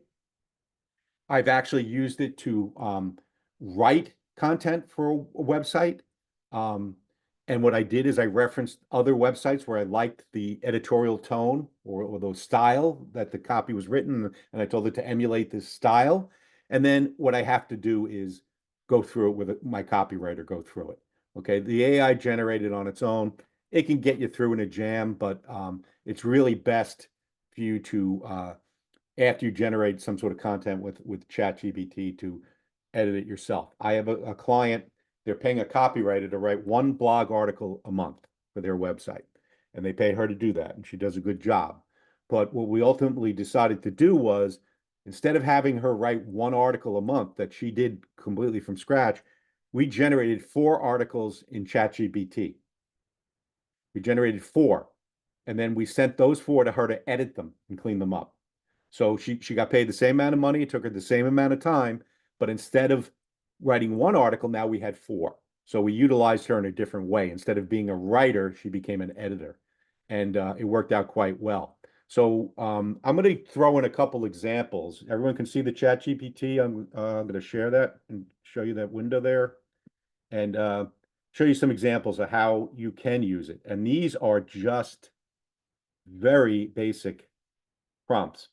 I've actually used it to write content for a website. And what I did is I referenced other websites where I liked the editorial tone or the style that the copy was written, and I told it to emulate this style. And then what I have to do is go through it with my copywriter, go through it. Okay, the AI generated on its own, it can get you through in a jam, but it's really best for you to after you generate some sort of content with ChatGPT to edit it yourself. I have a client, they're paying a copywriter to write one blog article a month for their website, and they pay her to do that, and she does a good job. But what we ultimately decided to do was, instead of having her write one article a month that she did completely from scratch, we generated 4 articles in ChatGPT. We generated 4, and then we sent those 4 to her to edit them and clean them up. So she got paid the same amount of money. It took her the same amount of time, but instead of writing one article, now we had 4. So we utilized her in a different way. Instead of being a writer, she became an editor, and it worked out quite well. So I'm going to throw in a couple examples. Everyone can see the ChatGPT. I'm going to share that and show you that window there, and show you some examples of how you can use it. And these are just very basic prompts.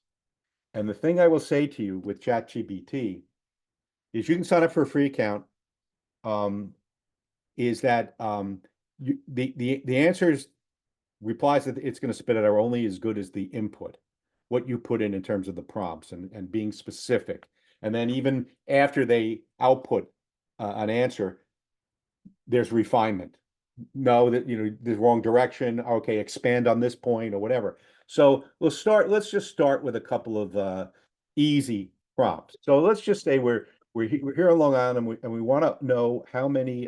And the thing I will say to you with ChatGPT is you can sign up for a free account. Is that the answers, replies that it's going to spit out are only as good as the input, what you put in terms of the prompts and being specific. And then even after they output an answer, there's refinement. No, that the wrong direction. Okay, expand on this point or whatever. So let's just start with a couple of easy prompts. So let's just say we're here in Long Island, and we want to know how many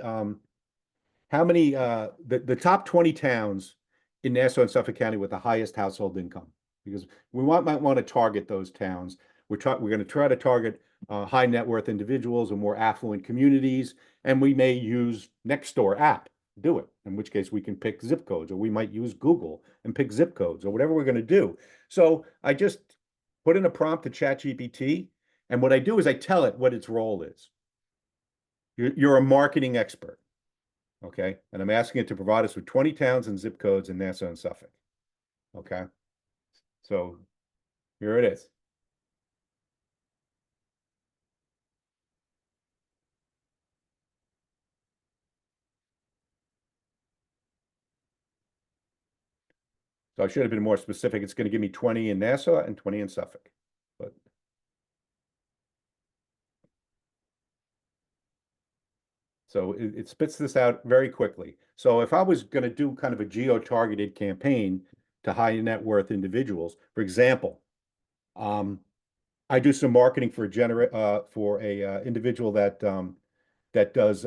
the top 20 towns in Nassau and Suffolk County with the highest household income, because we might want to target those towns. We're going to try to target high net worth individuals and more affluent communities, and we may use Nextdoor app do it, in which case we can pick zip codes, or we might use Google and pick zip codes, or whatever we're going to do. So I just put in a prompt to ChatGPT, and what I do is I tell it what its role is. You're a marketing expert, okay? And I'm asking it to provide us with 20 towns and zip codes in Nassau and Suffolk, okay? So here it is. So I should have been more specific. It's going to give me 20 in Nassau and 20 in Suffolk. But so it spits this out very quickly. So if I was going to do kind of a geo-targeted campaign to high net worth individuals, for example, I do some marketing for a individual that does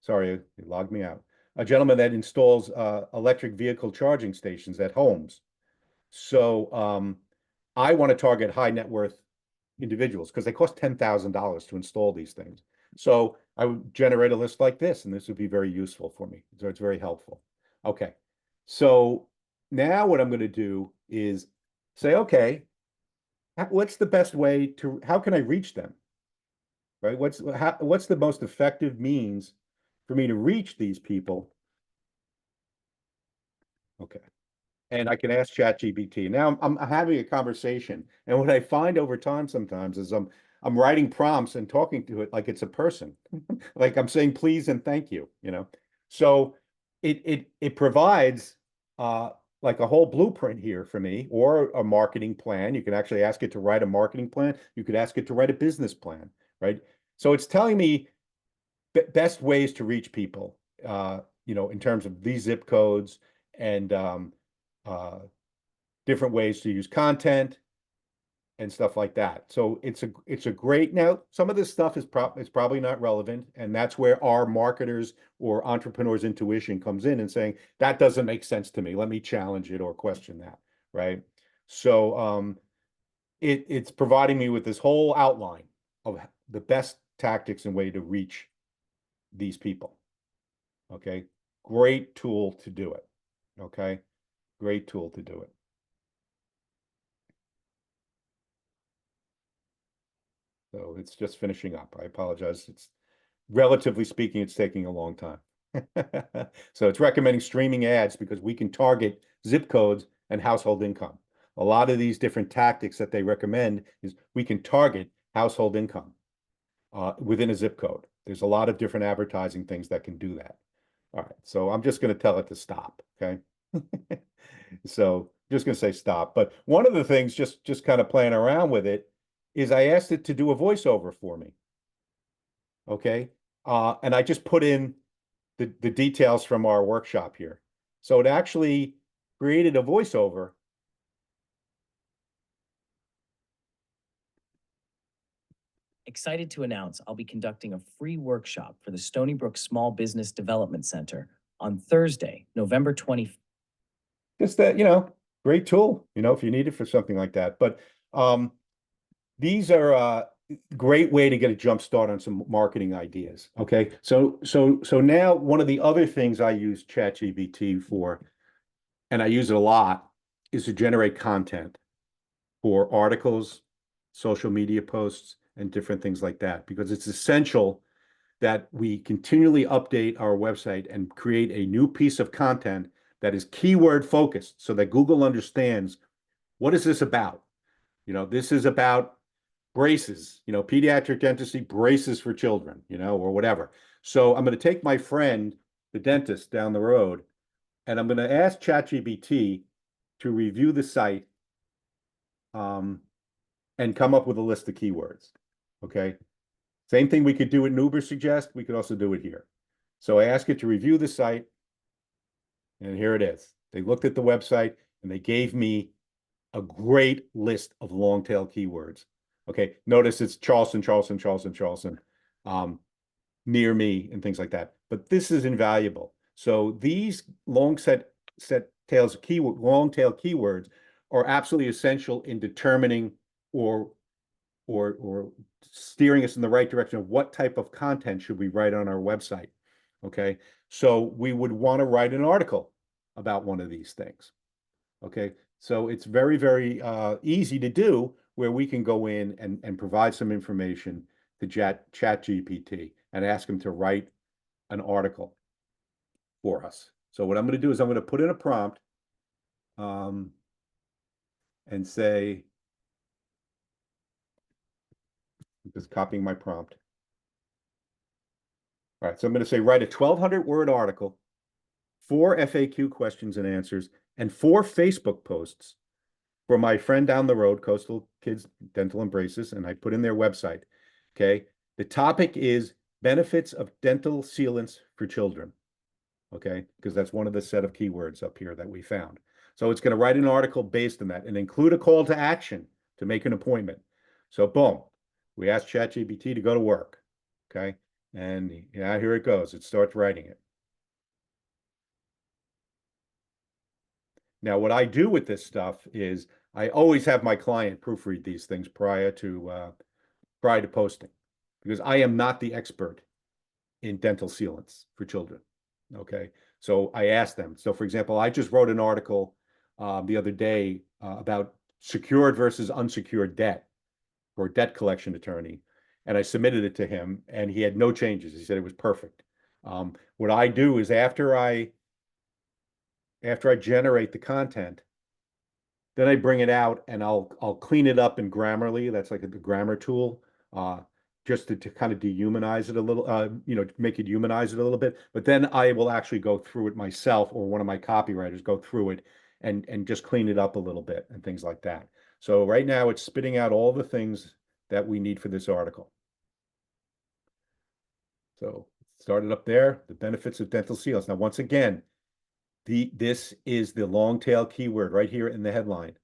sorry, it logged me out. A gentleman that installs electric vehicle charging stations at homes. So I want to target high net worth individuals because they cost $10,000 to install these things. So I would generate a list like this, and this would be very useful for me. So it's very helpful. Okay. So now what I'm going to do is say, okay, what's the best way to, how can I reach them? Right? What's the most effective means for me to reach these people? Okay. And I can ask ChatGPT. Now I'm having a conversation, and what I find over time sometimes is I'm writing prompts and talking to it like it's a person, like I'm saying please and thank you. So it provides like a whole blueprint here for me, or a marketing plan. You can actually ask it to write a marketing plan. You could ask it to write a business plan, right? So it's telling me best ways to reach people, in terms of these zip codes and different ways to use content and stuff like that. So it's a great, now some of this stuff is probably not relevant, and that's where our marketers or entrepreneurs' intuition comes in and saying that doesn't make sense to me. Let me challenge it or question that, right? So it's providing me with this whole outline of the best tactics and way to reach these people. Okay, great tool to do it. Okay, great tool to do it. So it's just finishing up. I apologize. It's relatively speaking, it's taking a long time. So it's recommending streaming ads because we can target zip codes and household income. A lot of these different tactics that they recommend is we can target household income within a zip code. There's a lot of different advertising things that can do that. All right, so I'm just going to tell it to stop, okay? So just going to say stop. But one of the things, just kind of playing around with it, is I asked it to do a voiceover for me. Okay, and I just put in the details from our workshop here. So it actually created a voiceover. Excited to announce I'll be conducting a free workshop for the Stony Brook Small Business Development Center on Thursday, November 25th. Just that, great tool, if you need it for something like that. But these are a great way to get a jump start on some marketing ideas. Okay, so now one of the other things I use ChatGPT for, and I use it a lot, is to generate content for articles, social media posts, and different things like that, because it's essential that we continually update our website and create a new piece of content that is keyword focused so that Google understands, what is this about? This is about braces, pediatric dentistry, braces for children, or whatever. So I'm going to take my friend, the dentist down the road, and I'm going to ask ChatGPT to review the site and come up with a list of keywords. Okay. Same thing we could do at Ubersuggest, we could also do it here. So I ask it to review the site, and here it is. They looked at the website and they gave me a great list of long tail keywords. Okay, notice it's Charleston, Charleston, Charleston, Charleston, near me, and things like that. But this is invaluable. So these long tail keywords are absolutely essential in determining or steering us in the right direction of what type of content should we write on our website. Okay, so we would want to write an article about one of these things. Okay, so it's very, very easy to do, where we can go in and provide some information to ChatGPT and ask him to write an article for us. So what I'm going to do is I'm going to put in a prompt and say, I'm just copying my prompt. All right, so I'm going to say, write a 1,200-word article, 4 FAQ questions and answers, and 4 Facebook posts for my friend down the road, Coastal Kids Dental and Braces, and I put in their website. Okay, the topic is benefits of dental sealants for children. Okay, because that's one of the set of keywords up here that we found. So it's going to write an article based on that and include a call to action to make an appointment. So boom, we asked ChatGPT to go to work. Okay, and yeah, here it goes. It starts writing it. Now, what I do with this stuff is I always have my client proofread these things prior to posting, because I am not the expert in dental sealants for children. Okay, so I asked them. So, for example, I just wrote an article the other day about secured versus unsecured debt for a debt collection attorney, and I submitted it to him, and he had no changes. He said it was perfect. What I do is after I generate the content, then I bring it out and I'll clean it up in Grammarly. That's like the grammar tool, just to kind of dehumanize it a little, make it humanize it a little bit. But then I will actually go through it myself, or one of my copywriters go through it and just clean it up a little bit and things like that. So right now it's spitting out all the things that we need for this article. So started up there, the benefits of dental seals. Now, once again, this is the long tail keyword right here in the headline,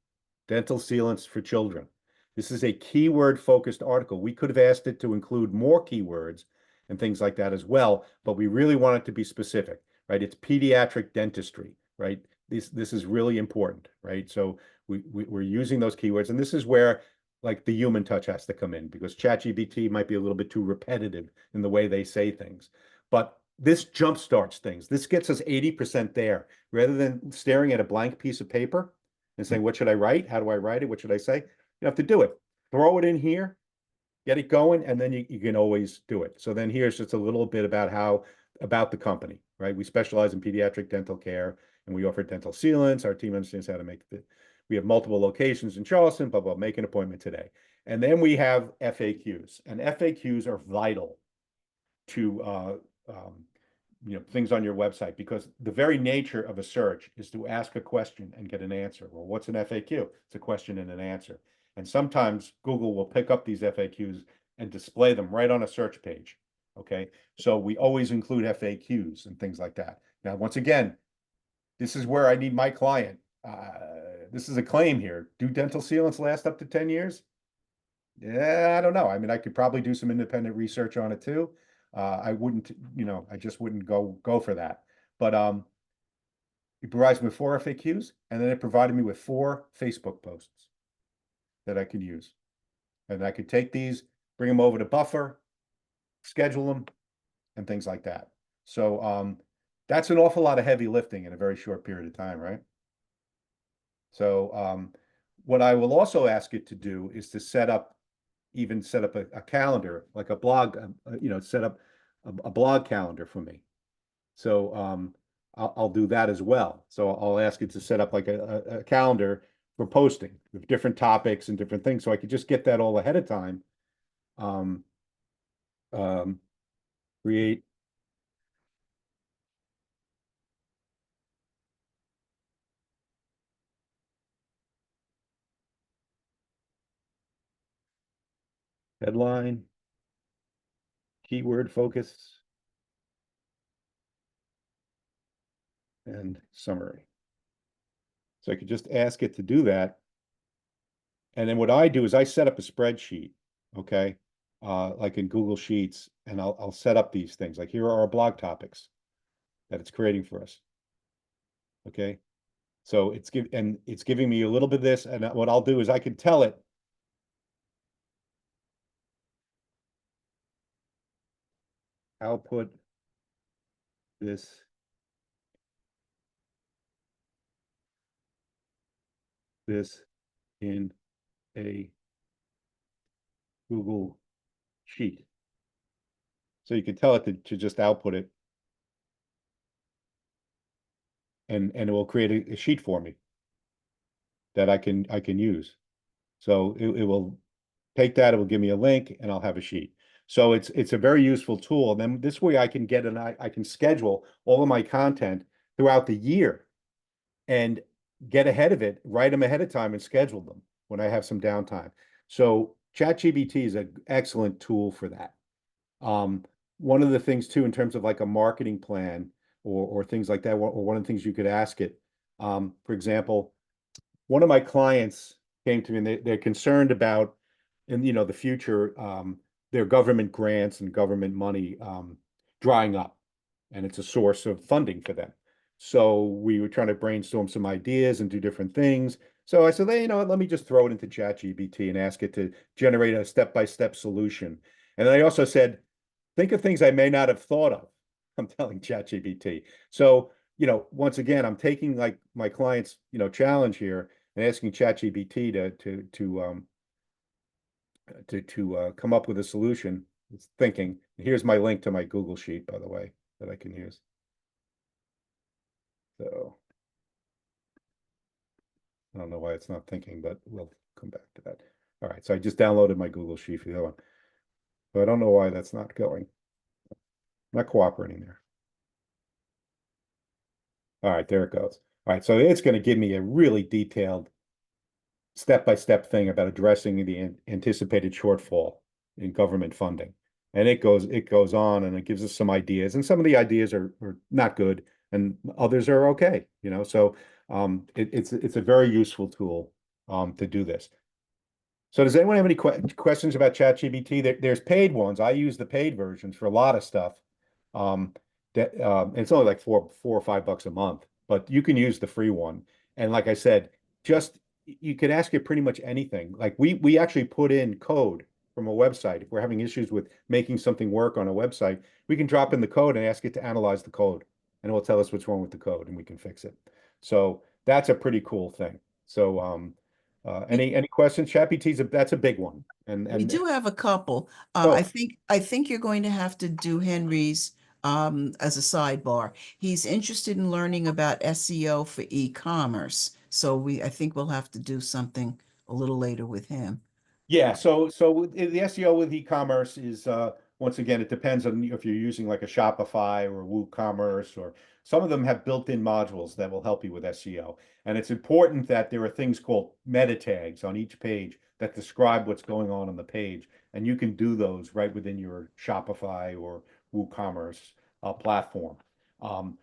dental sealants for children. This is a keyword focused article. We could have asked it to include more keywords and things like that as well, but we really want it to be specific, right? It's pediatric dentistry, right? This is really important, right? So we're using those keywords, and this is where like the human touch has to come in, because ChatGPT might be a little bit too repetitive in the way they say things. But this jump starts things. This gets us 80% there. Rather than staring at a blank piece of paper and saying, what should I write? How do I write it? What should I say? You have to do it. Throw it in here, get it going, and then you can always do it. So then here's just a little bit about the company, right? We specialize in pediatric dental care, and we offer dental sealants. Our team understands how to make we have multiple locations in Charleston, blah, blah, make an appointment today. And then we have FAQs, and FAQs are vital to things on your website, because the very nature of a search is to ask a question and get an answer. Well, what's an FAQ? It's a question and an answer. And sometimes Google will pick up these FAQs and display them right on a search page. Okay, so we always include FAQs and things like that. Now, once again, this is where I need my client. This is a claim here. Do dental sealants last up to 10 years? Yeah, I don't know. I mean, I could probably do some independent research on it too. I wouldn't, I just wouldn't go for that. But it provides me with 4 FAQs, and then it provided me with 4 Facebook posts that I could use. And I could take these, bring them over to Buffer, schedule them, and things like that. So that's an awful lot of heavy lifting in a very short period of time, right? So what I will also ask it to do is to set up a calendar, like a blog, set up a blog calendar for me. So I'll do that as well. So I'll ask it to set up like a calendar for posting with different topics and different things, so I could just get that all ahead of time. Create headline, keyword focus, and summary. So I could just ask it to do that. And then what I do is I set up a spreadsheet, okay? Like in Google Sheets, and I'll set up these things. Like, here are our blog topics that it's creating for us. Okay. So it's giving me a little bit of this, and what I'll do is I can tell it, output this in a Google Sheet. So you can tell it to just output it, and it will create a sheet for me that I can use. So it will take that, it will give me a link, and I'll have a sheet. So it's a very useful tool. And then this way I can I can schedule all of my content throughout the year and get ahead of it, write them ahead of time and schedule them when I have some downtime. So ChatGPT is an excellent tool for that. One of the things too, in terms of like a marketing plan or things like that, or one of the things you could ask it, for example, one of my clients came to me and they're concerned about, in the future, their government grants and government money drying up, and it's a source of funding for them. So we were trying to brainstorm some ideas and do different things. So I said, hey, let me just throw it into ChatGPT and ask it to generate a step-by-step solution. And then I also said, think of things I may not have thought of. I'm telling ChatGPT. So, once again, I'm taking like my client's, challenge here and asking ChatGPT to come up with a solution. It's thinking. Here's my link to my Google Sheet, by the way, that I can use. So I don't know why it's not thinking, but we'll come back to that. All right, so I just downloaded my Google Sheet for the other one. So I don't know why that's not going. Not cooperating there. All right, there it goes. All right, so it's going to give me a really detailed step-by-step thing about addressing the anticipated shortfall in government funding. And it goes on, and it gives us some ideas, and some of the ideas are not good and others are okay, so it's a very useful tool to do this. So does anyone have any questions about ChatGPT? There's paid ones. I use the paid versions for a lot of stuff. It's only like $4 or $5 a month, but you can use the free one. And like I said, you can ask it pretty much anything. Like we actually put in code from a website. If we're having issues with making something work on a website, we can drop in the code and ask it to analyze the code, and it will tell us what's wrong with the code, and we can fix it. So that's a pretty cool thing. So Any questions? That's a big one. We do have a couple. Oh. I think you're going to have to do Henry's as a sidebar. He's interested in learning about SEO for e-commerce. So I think we'll have to do something a little later with him. Yeah, the SEO with e-commerce is once again, it depends on if you're using like a Shopify or WooCommerce, or some of them have built-in modules that will help you with SEO. And it's important that there are things called meta tags on each page that describe what's going on the page, and you can do those right within your Shopify or WooCommerce platform.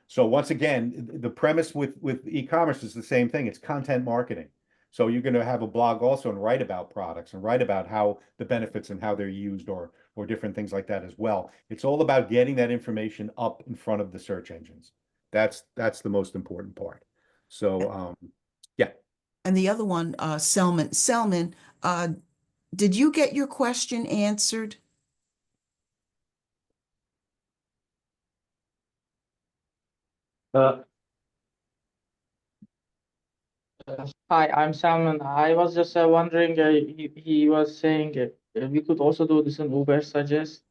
So once again, the premise with e-commerce is the same thing. It's content marketing. So you're going to have a blog also and write about products and write about how the benefits and how they're used, or different things like that as well. It's all about getting that information up in front of the search engines. That's the most important part. So yeah. And the other one, Selman, did you get your question answered? Hi, I'm Salman. I was just wondering, he was saying we could also do this in Uber Suggest.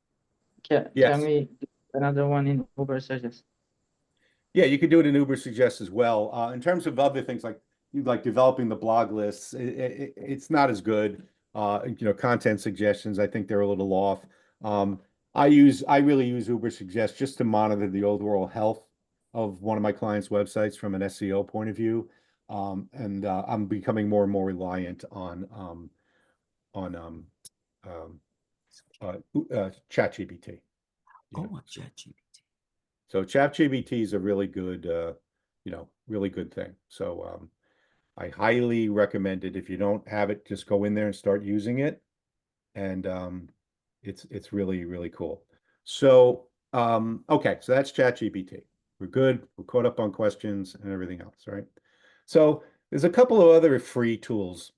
Can Yes. we do another one in Uber Suggest? Yeah, you could do it in Uber Suggest as well. In terms of other things like developing the blog lists, it's not as good. Content suggestions, I think they're a little off. I really use Uber Suggest just to monitor the overall health of one of my clients' websites from an SEO point of view. I'm becoming more and more reliant on ChatGPT. Oh, ChatGPT. So ChatGPT is a really good, really good thing. So I highly recommend it. If you don't have it, just go in there and start using it. And it's really, really cool. So okay, so that's ChatGPT. We're good. We're caught up on questions and everything else, right? So there's a couple of other free tools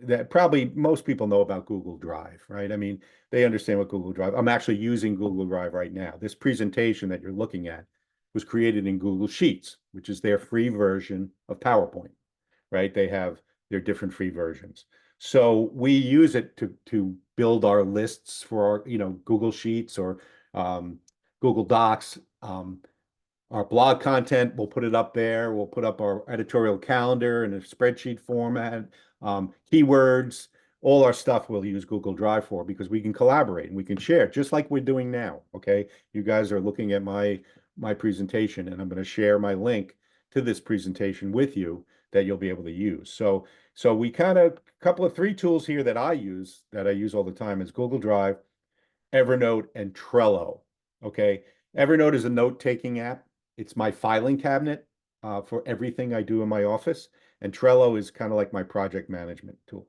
that probably most people know about. Google Drive, right? I mean, they understand what Google Drive. I'm actually using Google Drive right now. This presentation that you're looking at was created in Google Sheets, which is their free version of PowerPoint, right? They have their different free versions. So we use it to build our lists for our, Google Sheets or Google Docs. Our blog content, we'll put it up there. We'll put up our editorial calendar in a spreadsheet format, keywords, all our stuff we'll use Google Drive for, because we can collaborate and we can share just like we're doing now. Okay. You guys are looking at my presentation, and I'm going to share my link to this presentation with you that you'll be able to use. So we couple of three tools here that I use all the time is Google Drive, Evernote, and Trello. Okay. Evernote is a note-taking app. It's my filing cabinet for everything I do in my office. And Trello is kind of like my project management tool,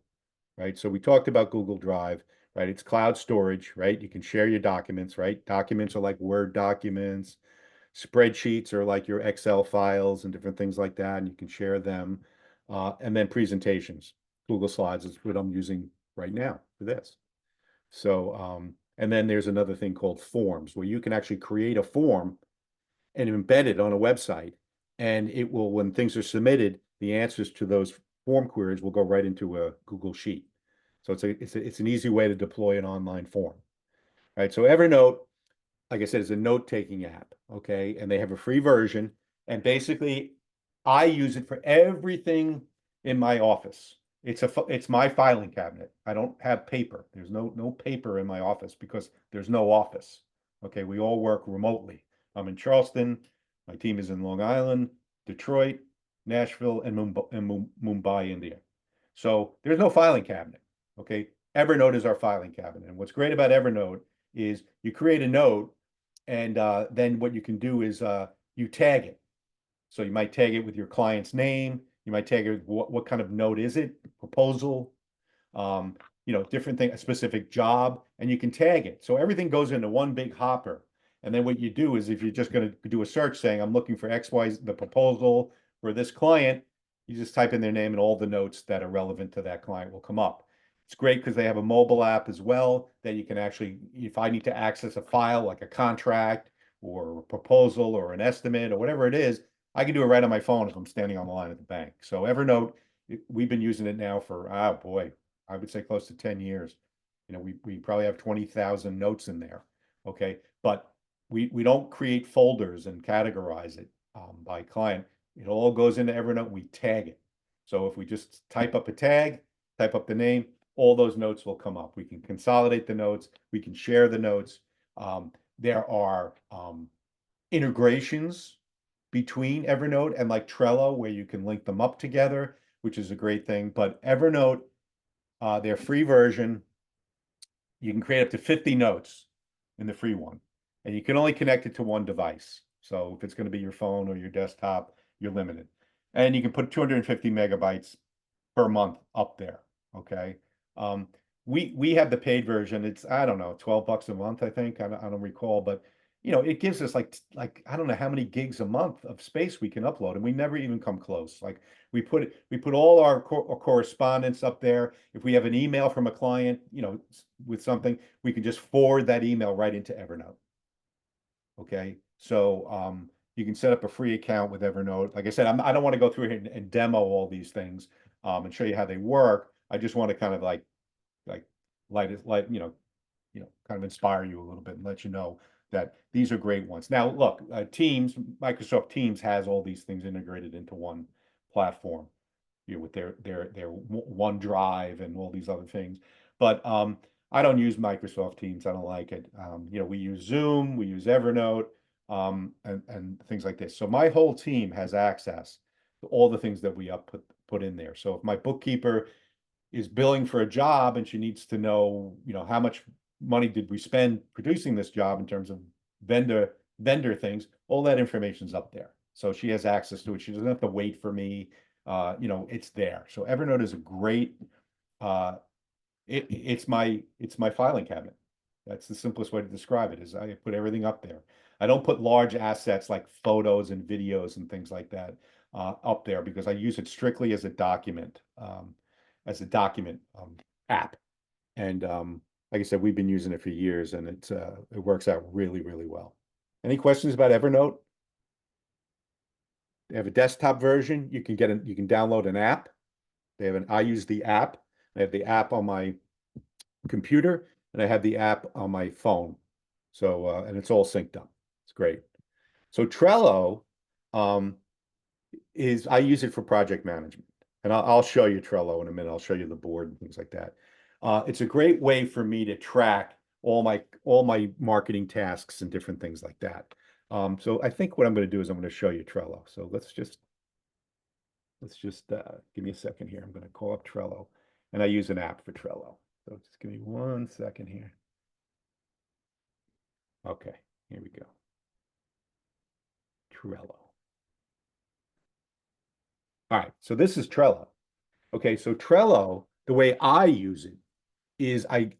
right? So we talked about Google Drive, right? It's cloud storage, right? You can share your documents, right? Documents are like Word documents. Spreadsheets are like your Excel files and different things like that, and you can share them. And then presentations. Google Slides is what I'm using right now for this. So, and then there's another thing called forms, where you can actually create a form and embed it on a website, and it will, when things are submitted, the answers to those form queries will go right into a Google Sheet. So it's an easy way to deploy an online form, right? So Evernote, like I said, is a note-taking app, okay? And they have a free version, and basically I use it for everything in my office. It's my filing cabinet. I don't have paper. There's no paper in my office because there's no office. Okay, we all work remotely. I'm in Charleston. My team is in Long Island, Detroit, Nashville, and Mumbai, India. So there's no filing cabinet. Okay, Evernote is our filing cabinet. And what's great about Evernote is you create a note, and then what you can do is you tag it. So you might tag it with your client's name. You might tag it with what kind of note is it? Proposal, different thing, a specific job, and you can tag it. So everything goes into one big hopper. And then what you do is, if you're just going to do a search saying, I'm looking for XY, the proposal for this client, you just type in their name and all the notes that are relevant to that client will come up. It's great because they have a mobile app as well that you can actually, if I need to access a file like a contract or a proposal or an estimate or whatever it is, I can do it right on my phone if I'm standing on the line at the bank. So Evernote we've been using it now for, oh boy, I would say close to 10 years. You know, we probably have 20,000 notes in there, okay? But we don't create folders and categorize it by client. It all goes into Evernote, we tag it. So if we just type up a tag, type up the name, all those notes will come up. We can consolidate the notes, we can share the notes. There are integrations between Evernote and like Trello where you can link them up together, which is a great thing. But Evernote, their free version, you can create up to 50 notes in the free one, and you can only connect it to one device. So if it's going to be your phone or your desktop, you're limited. And you can put 250 megabytes per month up there. Okay. We have the paid version. It's, I don't know, $12 a month, I think. I don't recall, but you know, it gives us like I don't know how many gigs a month of space we can upload, and we never even come close. Like we put all our correspondence up there. If we have an email from a client, you know, with something, we can just forward that email right into Evernote. Okay, so you can set up a free account with Evernote. Like I said, I don't want to go through here and demo all these things and show you how they work. I just want to kind of like light you know, kind of inspire you a little bit and let you know that these are great ones. Now, look, Teams, Microsoft Teams has all these things integrated into one platform, you know, with their OneDrive and all these other things. But I don't use Microsoft Teams. I don't like it. You know, we use Zoom, we use Evernote, and things like this. So my whole team has access to all the things that we put in there. So if my bookkeeper is billing for a job and she needs to know, you know, how much money did we spend producing this job in terms of vendor things, all that information's up there. So she has access to it. She doesn't have to wait for me. You know, it's there. So Evernote is a great, it's my filing cabinet. That's the simplest way to describe it, is I put everything up there. I don't put large assets like photos and videos and things like that up there, because I use it strictly as a document app. And like I said, we've been using it for years, and it works out really, really well. Any questions about Evernote? They have a desktop version. You can download an app. I use the app. I have the app on my computer, and I have the app on my phone. So and it's all synced up. It's great. So Trello I use it for project management, and I'll show you Trello in a minute. I'll show you the board and things like that. It's a great way for me to track all my marketing tasks and different things like that. So I think what I'm going to do is I'm going to show you Trello. So let's just give me a second here. I'm going to call up Trello, and I use an app for Trello. So just give me 1 second here. Okay, here we go. Trello. All right, so this is Trello. Okay, so Trello, the way I use it is I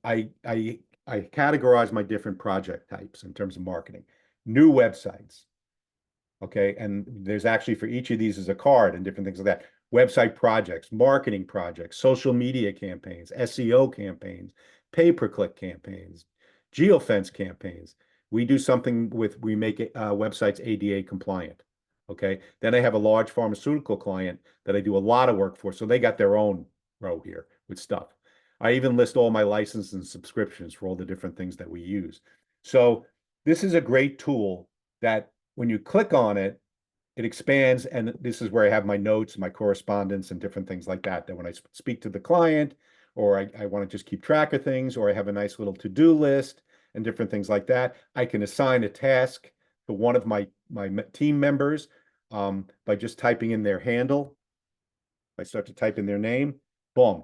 categorize my different project types in terms of marketing. New websites. Okay, and there's actually, for each of these is a card and different things like that. Website projects, marketing projects, social media campaigns, SEO campaigns, pay-per-click campaigns, geofence campaigns. We do something we make websites ADA compliant. Okay, then I have a large pharmaceutical client that I do a lot of work for, so they got their own row here with stuff. I even list all my licenses and subscriptions for all the different things that we use. So this is a great tool that when you click on it, it expands, and this is where I have my notes, my correspondence, and different things like that, that when I speak to the client, or I want to just keep track of things, or I have a nice little to-do list and different things like that, I can assign a task to one of my team members by just typing in their handle. I start to type in their name, boom.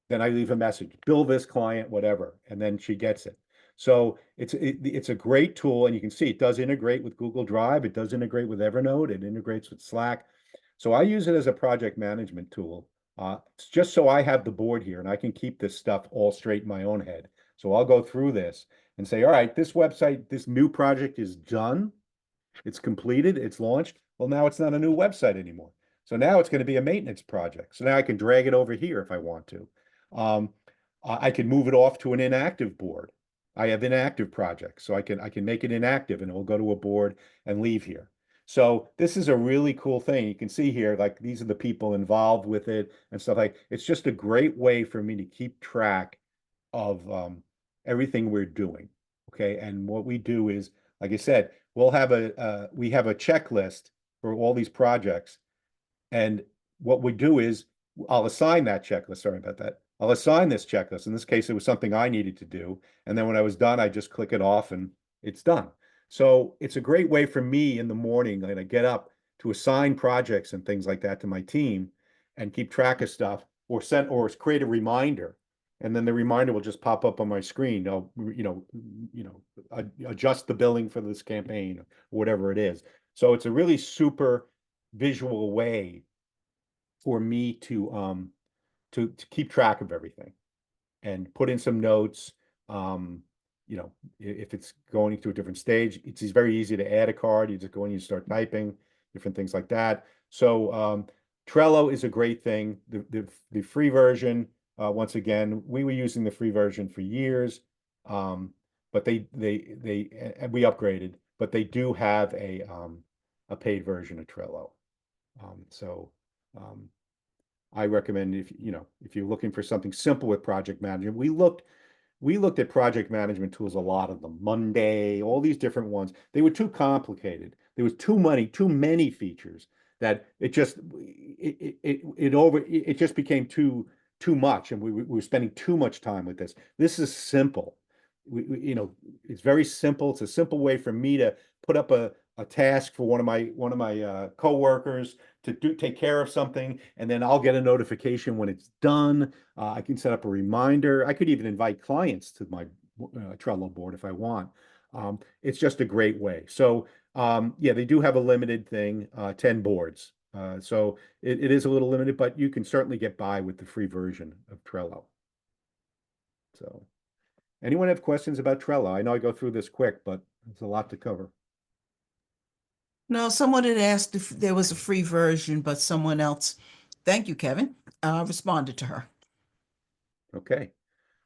Then I leave a message, bill this client, whatever, and then she gets it. So it's a great tool, and you can see it does integrate with Google Drive. It does integrate with Evernote. It integrates with Slack. So I use it as a project management tool. It's just so I have the board here, and I can keep this stuff all straight in my own head. So I'll go through this and say, all right, this website, this new project is done. It's completed. It's launched. Well, now it's not a new website anymore. So now it's going to be a maintenance project. So now I can drag it over here if I want to. I can move it off to an inactive board. I have inactive projects, so I can make it inactive, and it will go to a board and leave here. So this is a really cool thing. You can see here, like these are the people involved with it and stuff like, it's just a great way for me to keep track of everything we're doing. Okay. And what we do is, like I said, we have a checklist for all these projects. And what we do is I'll assign that checklist. Sorry about that. I'll assign this checklist. In this case, it was something I needed to do. And then when I was done, I just click it off and it's done. So it's a great way for me in the morning when I get up to assign projects and things like that to my team and keep track of stuff or create a reminder. And then the reminder will just pop up on my screen. I'll, adjust the billing for this campaign or whatever it is. So it's a really super visual way for me to keep track of everything and put in some notes. If it's going to a different stage, it's very easy to add a card. You just go in, you start typing, different things like that. So Trello is a great thing. The free version, once again, we were using the free version for years, but we upgraded, but they do have a paid version of Trello. I recommend if you're looking for something simple with project management, we looked at project management tools, a lot of them, Monday, all these different ones. They were too complicated. There was too many features that it just became too much, and we were spending too much time with this. This is simple. It's very simple. It's a simple way for me to put up a task for one of my coworkers to take care of something, and then I'll get a notification when it's done. I can set up a reminder. I could even invite clients to my Trello board if I want. It's just a great way. So yeah, they do have a limited thing, 10 boards. So it is a little limited, but you can certainly get by with the free version of Trello. So anyone have questions about Trello? I know I go through this quick, but it's a lot to cover. No, someone had asked if there was a free version, but someone else, thank you, Kevin, responded to her. Okay.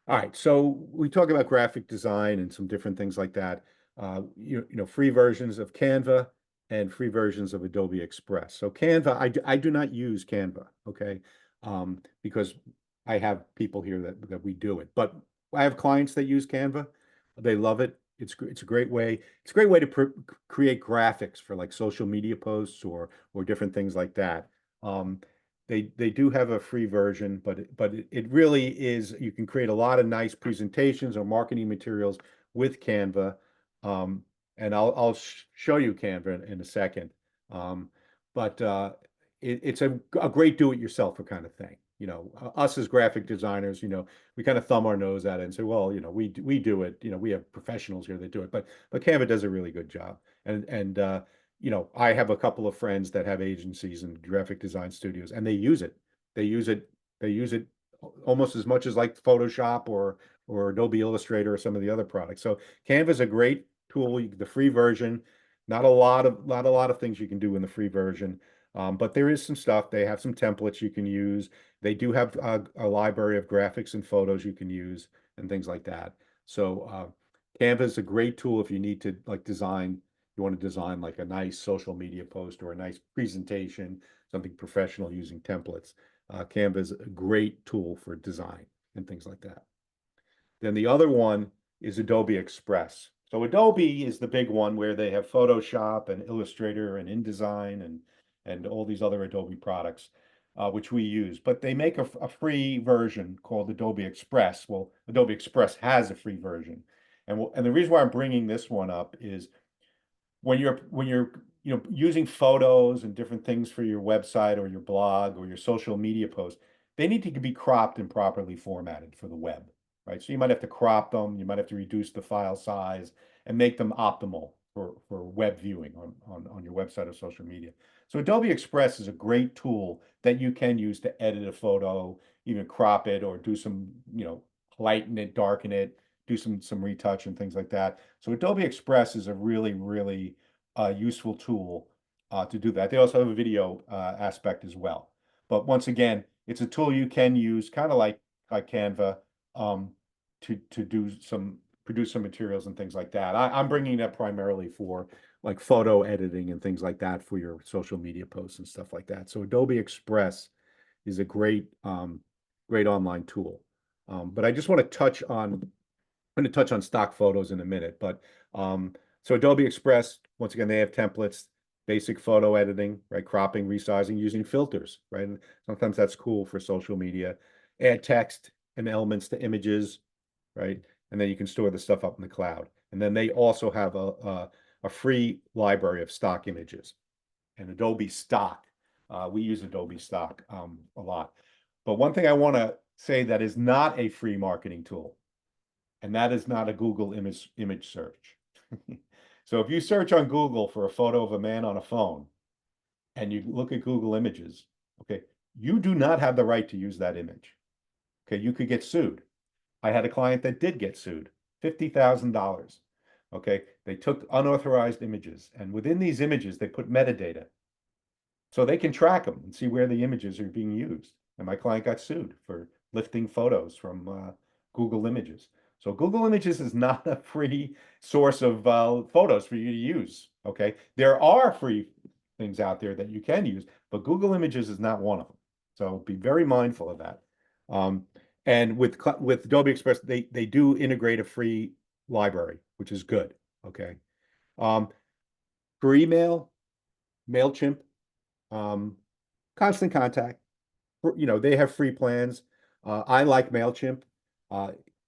All right. So we talk about graphic design and some different things like that. Free versions of Canva and free versions of Adobe Express. So Canva, I do not use Canva, okay? Because I have people here that we do it. But I have clients that use Canva. They love it. It's a great way. It's a great way to create graphics for like social media posts or different things like that. They do have a free version, but it really is, you can create a lot of nice presentations or marketing materials with Canva. And I'll show you Canva in a second. But it's a great do-it-yourselfer kind of thing. Us as graphic designers, we kind of thumb our nose at it and say, well, we do it. We have professionals here that do it, but Canva does a really good job. And I have a couple of friends that have agencies and graphic design studios, and they use it. They use it almost as much as like Photoshop or Adobe Illustrator or some of the other products. So Canva is a great tool. The free version, not a lot of things you can do in the free version. But there is some stuff. They have some templates you can use. They do have a library of graphics and photos you can use and things like that. So Canva is a great tool if you need to you want to design like a nice social media post or a nice presentation, something professional using templates. Canva is a great tool for design and things like that. Then the other one is Adobe Express. So Adobe is the big one where they have Photoshop and Illustrator and InDesign and all these other Adobe products, which we use. But they make a free version called Adobe Express. Well, Adobe Express has a free version. And the reason why I'm bringing this one up is when you're using photos and different things for your website or your blog or your social media posts, they need to be cropped and properly formatted for the web, right? So you might have to crop them, you might have to reduce the file size and make them optimal for web viewing on your website or social media. So Adobe Express is a great tool that you can use to edit a photo, even crop it or do some, lighten it, darken it, do some retouch and things like that. So Adobe Express is a really, really useful tool to do that. They also have a video aspect as well. But once again, it's a tool you can use kind of like Canva to do some produce some materials and things like that. I'm bringing that primarily for like photo editing and things like that for your social media posts and stuff like that. So Adobe Express is a great, great online tool. But I just want to touch on, I'm going to touch on stock photos in a minute, but so Adobe Express, once again, they have templates, basic photo editing, right? Cropping, resizing, using filters, right? And sometimes that's cool for social media. Add text and elements to images, right? And then you can store the stuff up in the cloud. And then they also have a free library of stock images and Adobe Stock. We use Adobe Stock a lot. But one thing I want to say that is not a free marketing tool, and that is not a Google image search. So if you search on Google for a photo of a man on a phone and you look at Google Images, okay, you do not have the right to use that image. Okay, you could get sued. I had a client that did get sued, $50,000. Okay, they took unauthorized images, and within these images, they put metadata. So they can track them and see where the images are being used. And my client got sued for lifting photos from Google Images. So Google Images is not a free source of photos for you to use. Okay, there are free things out there that you can use, but Google Images is not one of them. So be very mindful of that. And with Adobe Express, they do integrate a free library, which is good. Okay, for email, MailChimp, Constant Contact, you know, they have free plans. I like MailChimp.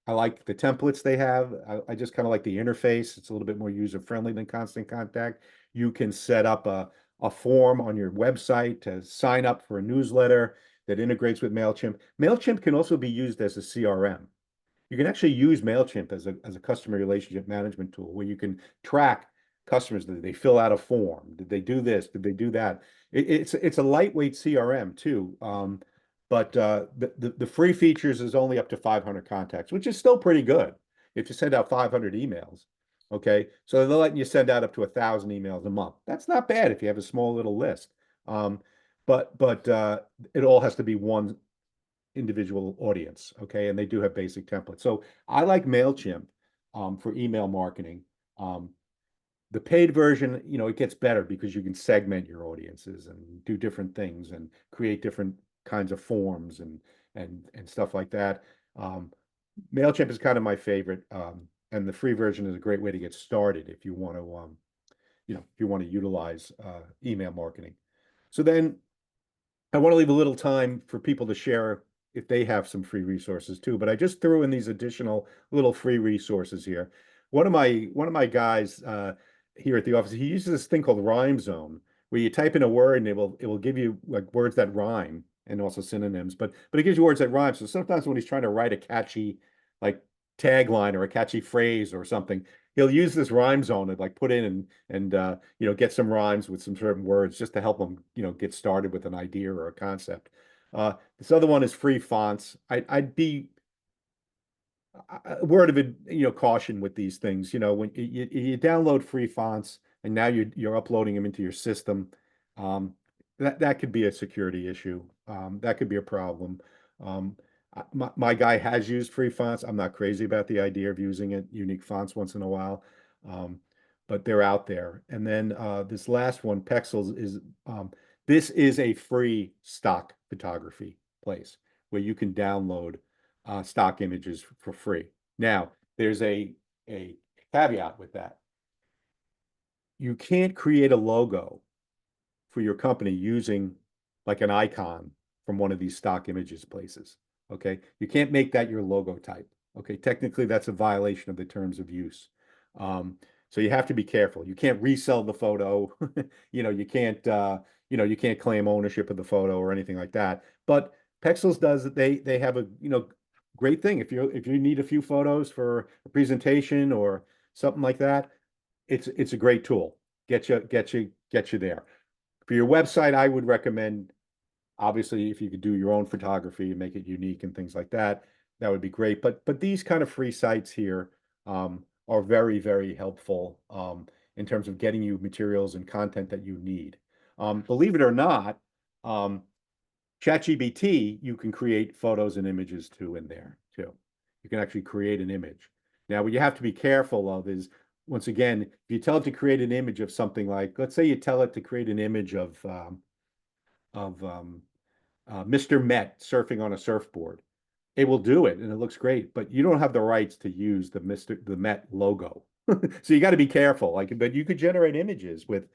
I like the templates they have. I just kind of like the interface. It's a little bit more user-friendly than Constant Contact. You can set up a form on your website to sign up for a newsletter that integrates with MailChimp. MailChimp can also be used as a CRM. You can actually use MailChimp as a customer relationship management tool where you can track customers. Did they fill out a form? Did they do this? Did they do that? It's a lightweight CRM too. But the free features is only up to 500 contacts, which is still pretty good if you send out 500 emails. Okay, so they're letting you send out up to 1,000 emails a month. That's not bad if you have a small little list. But it all has to be one individual audience. Okay, and they do have basic templates. So I like MailChimp for email marketing. The paid version, you know, it gets better because you can segment your audiences and do different things and create different kinds of forms and stuff like that. MailChimp is kind of my favorite, and the free version is a great way to get started if you want to, you know, if you want to utilize email marketing. So then I want to leave a little time for people to share if they have some free resources too. But I just threw in these additional little free resources here. One of my guys here at the office, he uses this thing called Rhyme Zone, where you type in a word and it will give you like words that rhyme and also synonyms, but it gives you words that rhyme. So sometimes when he's trying to write a catchy like tagline or a catchy phrase or something, he'll use this Rhyme Zone to like put in and you know, get some rhymes with some certain words just to help him, you know, get started with an idea or a concept. This other one is free fonts. I'd be a word of it, you know, caution with these things. You know, when you download free fonts and now you're uploading them into your system, that could be a security issue. That could be a problem. My guy has used free fonts. I'm not crazy about the idea of using it, unique fonts once in a while, but they're out there. And then this last one, Pexels, is this is a free stock photography place where you can download stock images for free. Now, there's a caveat with that. You can't create a logo for your company using like an icon from one of these stock images places. Okay, you can't make that your logo type. Okay, technically that's a violation of the terms of use. So you have to be careful. You can't resell the photo. You know, you can't you can't claim ownership of the photo or anything like that. But Pexels does, they have a, you know, great thing. If you need a few photos for a presentation or something like that, it's a great tool. Get you there. For your website, I would recommend, obviously, if you could do your own photography and make it unique and things like that, that would be great. But these kind of free sites here are very, very helpful in terms of getting you materials and content that you need. Believe it or not, ChatGPT, you can create photos and images too in there too. You can actually create an image. Now, what you have to be careful of is, once again, if you tell it to create an image of something like, let's say you tell it to create an image of Mr. Met surfing on a surfboard. It will do it and it looks great, but you don't have the rights to use the Met logo. So you got to be careful. Like, but you could generate images with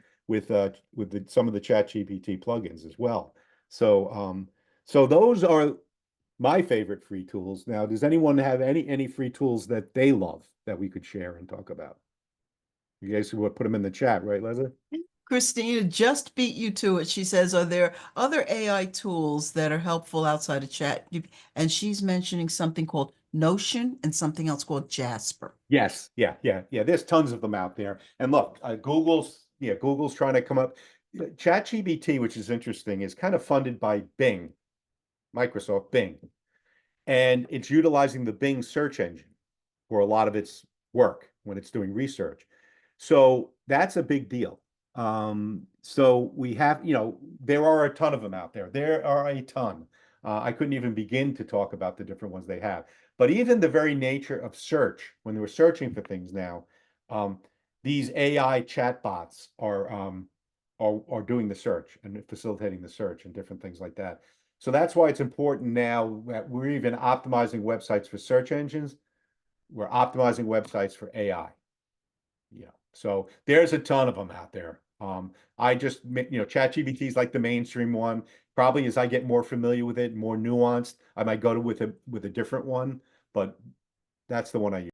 some of the ChatGPT plugins as well. So so those are my favorite free tools. Now, does anyone have any free tools that they love that we could share and talk about? You guys would put them in the chat, right, Leslie? Christina just beat you to it. She says, are there other AI tools that are helpful outside of chat? And she's mentioning something called Notion and something else called Jasper. Yes, yeah. There's tons of them out there. And look, Google's trying to come up. ChatGPT, which is interesting, is kind of funded by Bing, Microsoft Bing, and it's utilizing the Bing search engine for a lot of its work when it's doing research. So that's a big deal. So we have, there are a ton of them out there. There are a ton. I couldn't even begin to talk about the different ones they have. But even the very nature of search, when they were searching for things now, these AI chatbots are doing the search and facilitating the search and different things like that. So that's why it's important now that we're even optimizing websites for search engines. We're optimizing websites for AI. Yeah. So there's a ton of them out there. I just, ChatGPT is like the mainstream one. Probably as I get more familiar with it, more nuanced, I might go with a different one, but that's the one I use.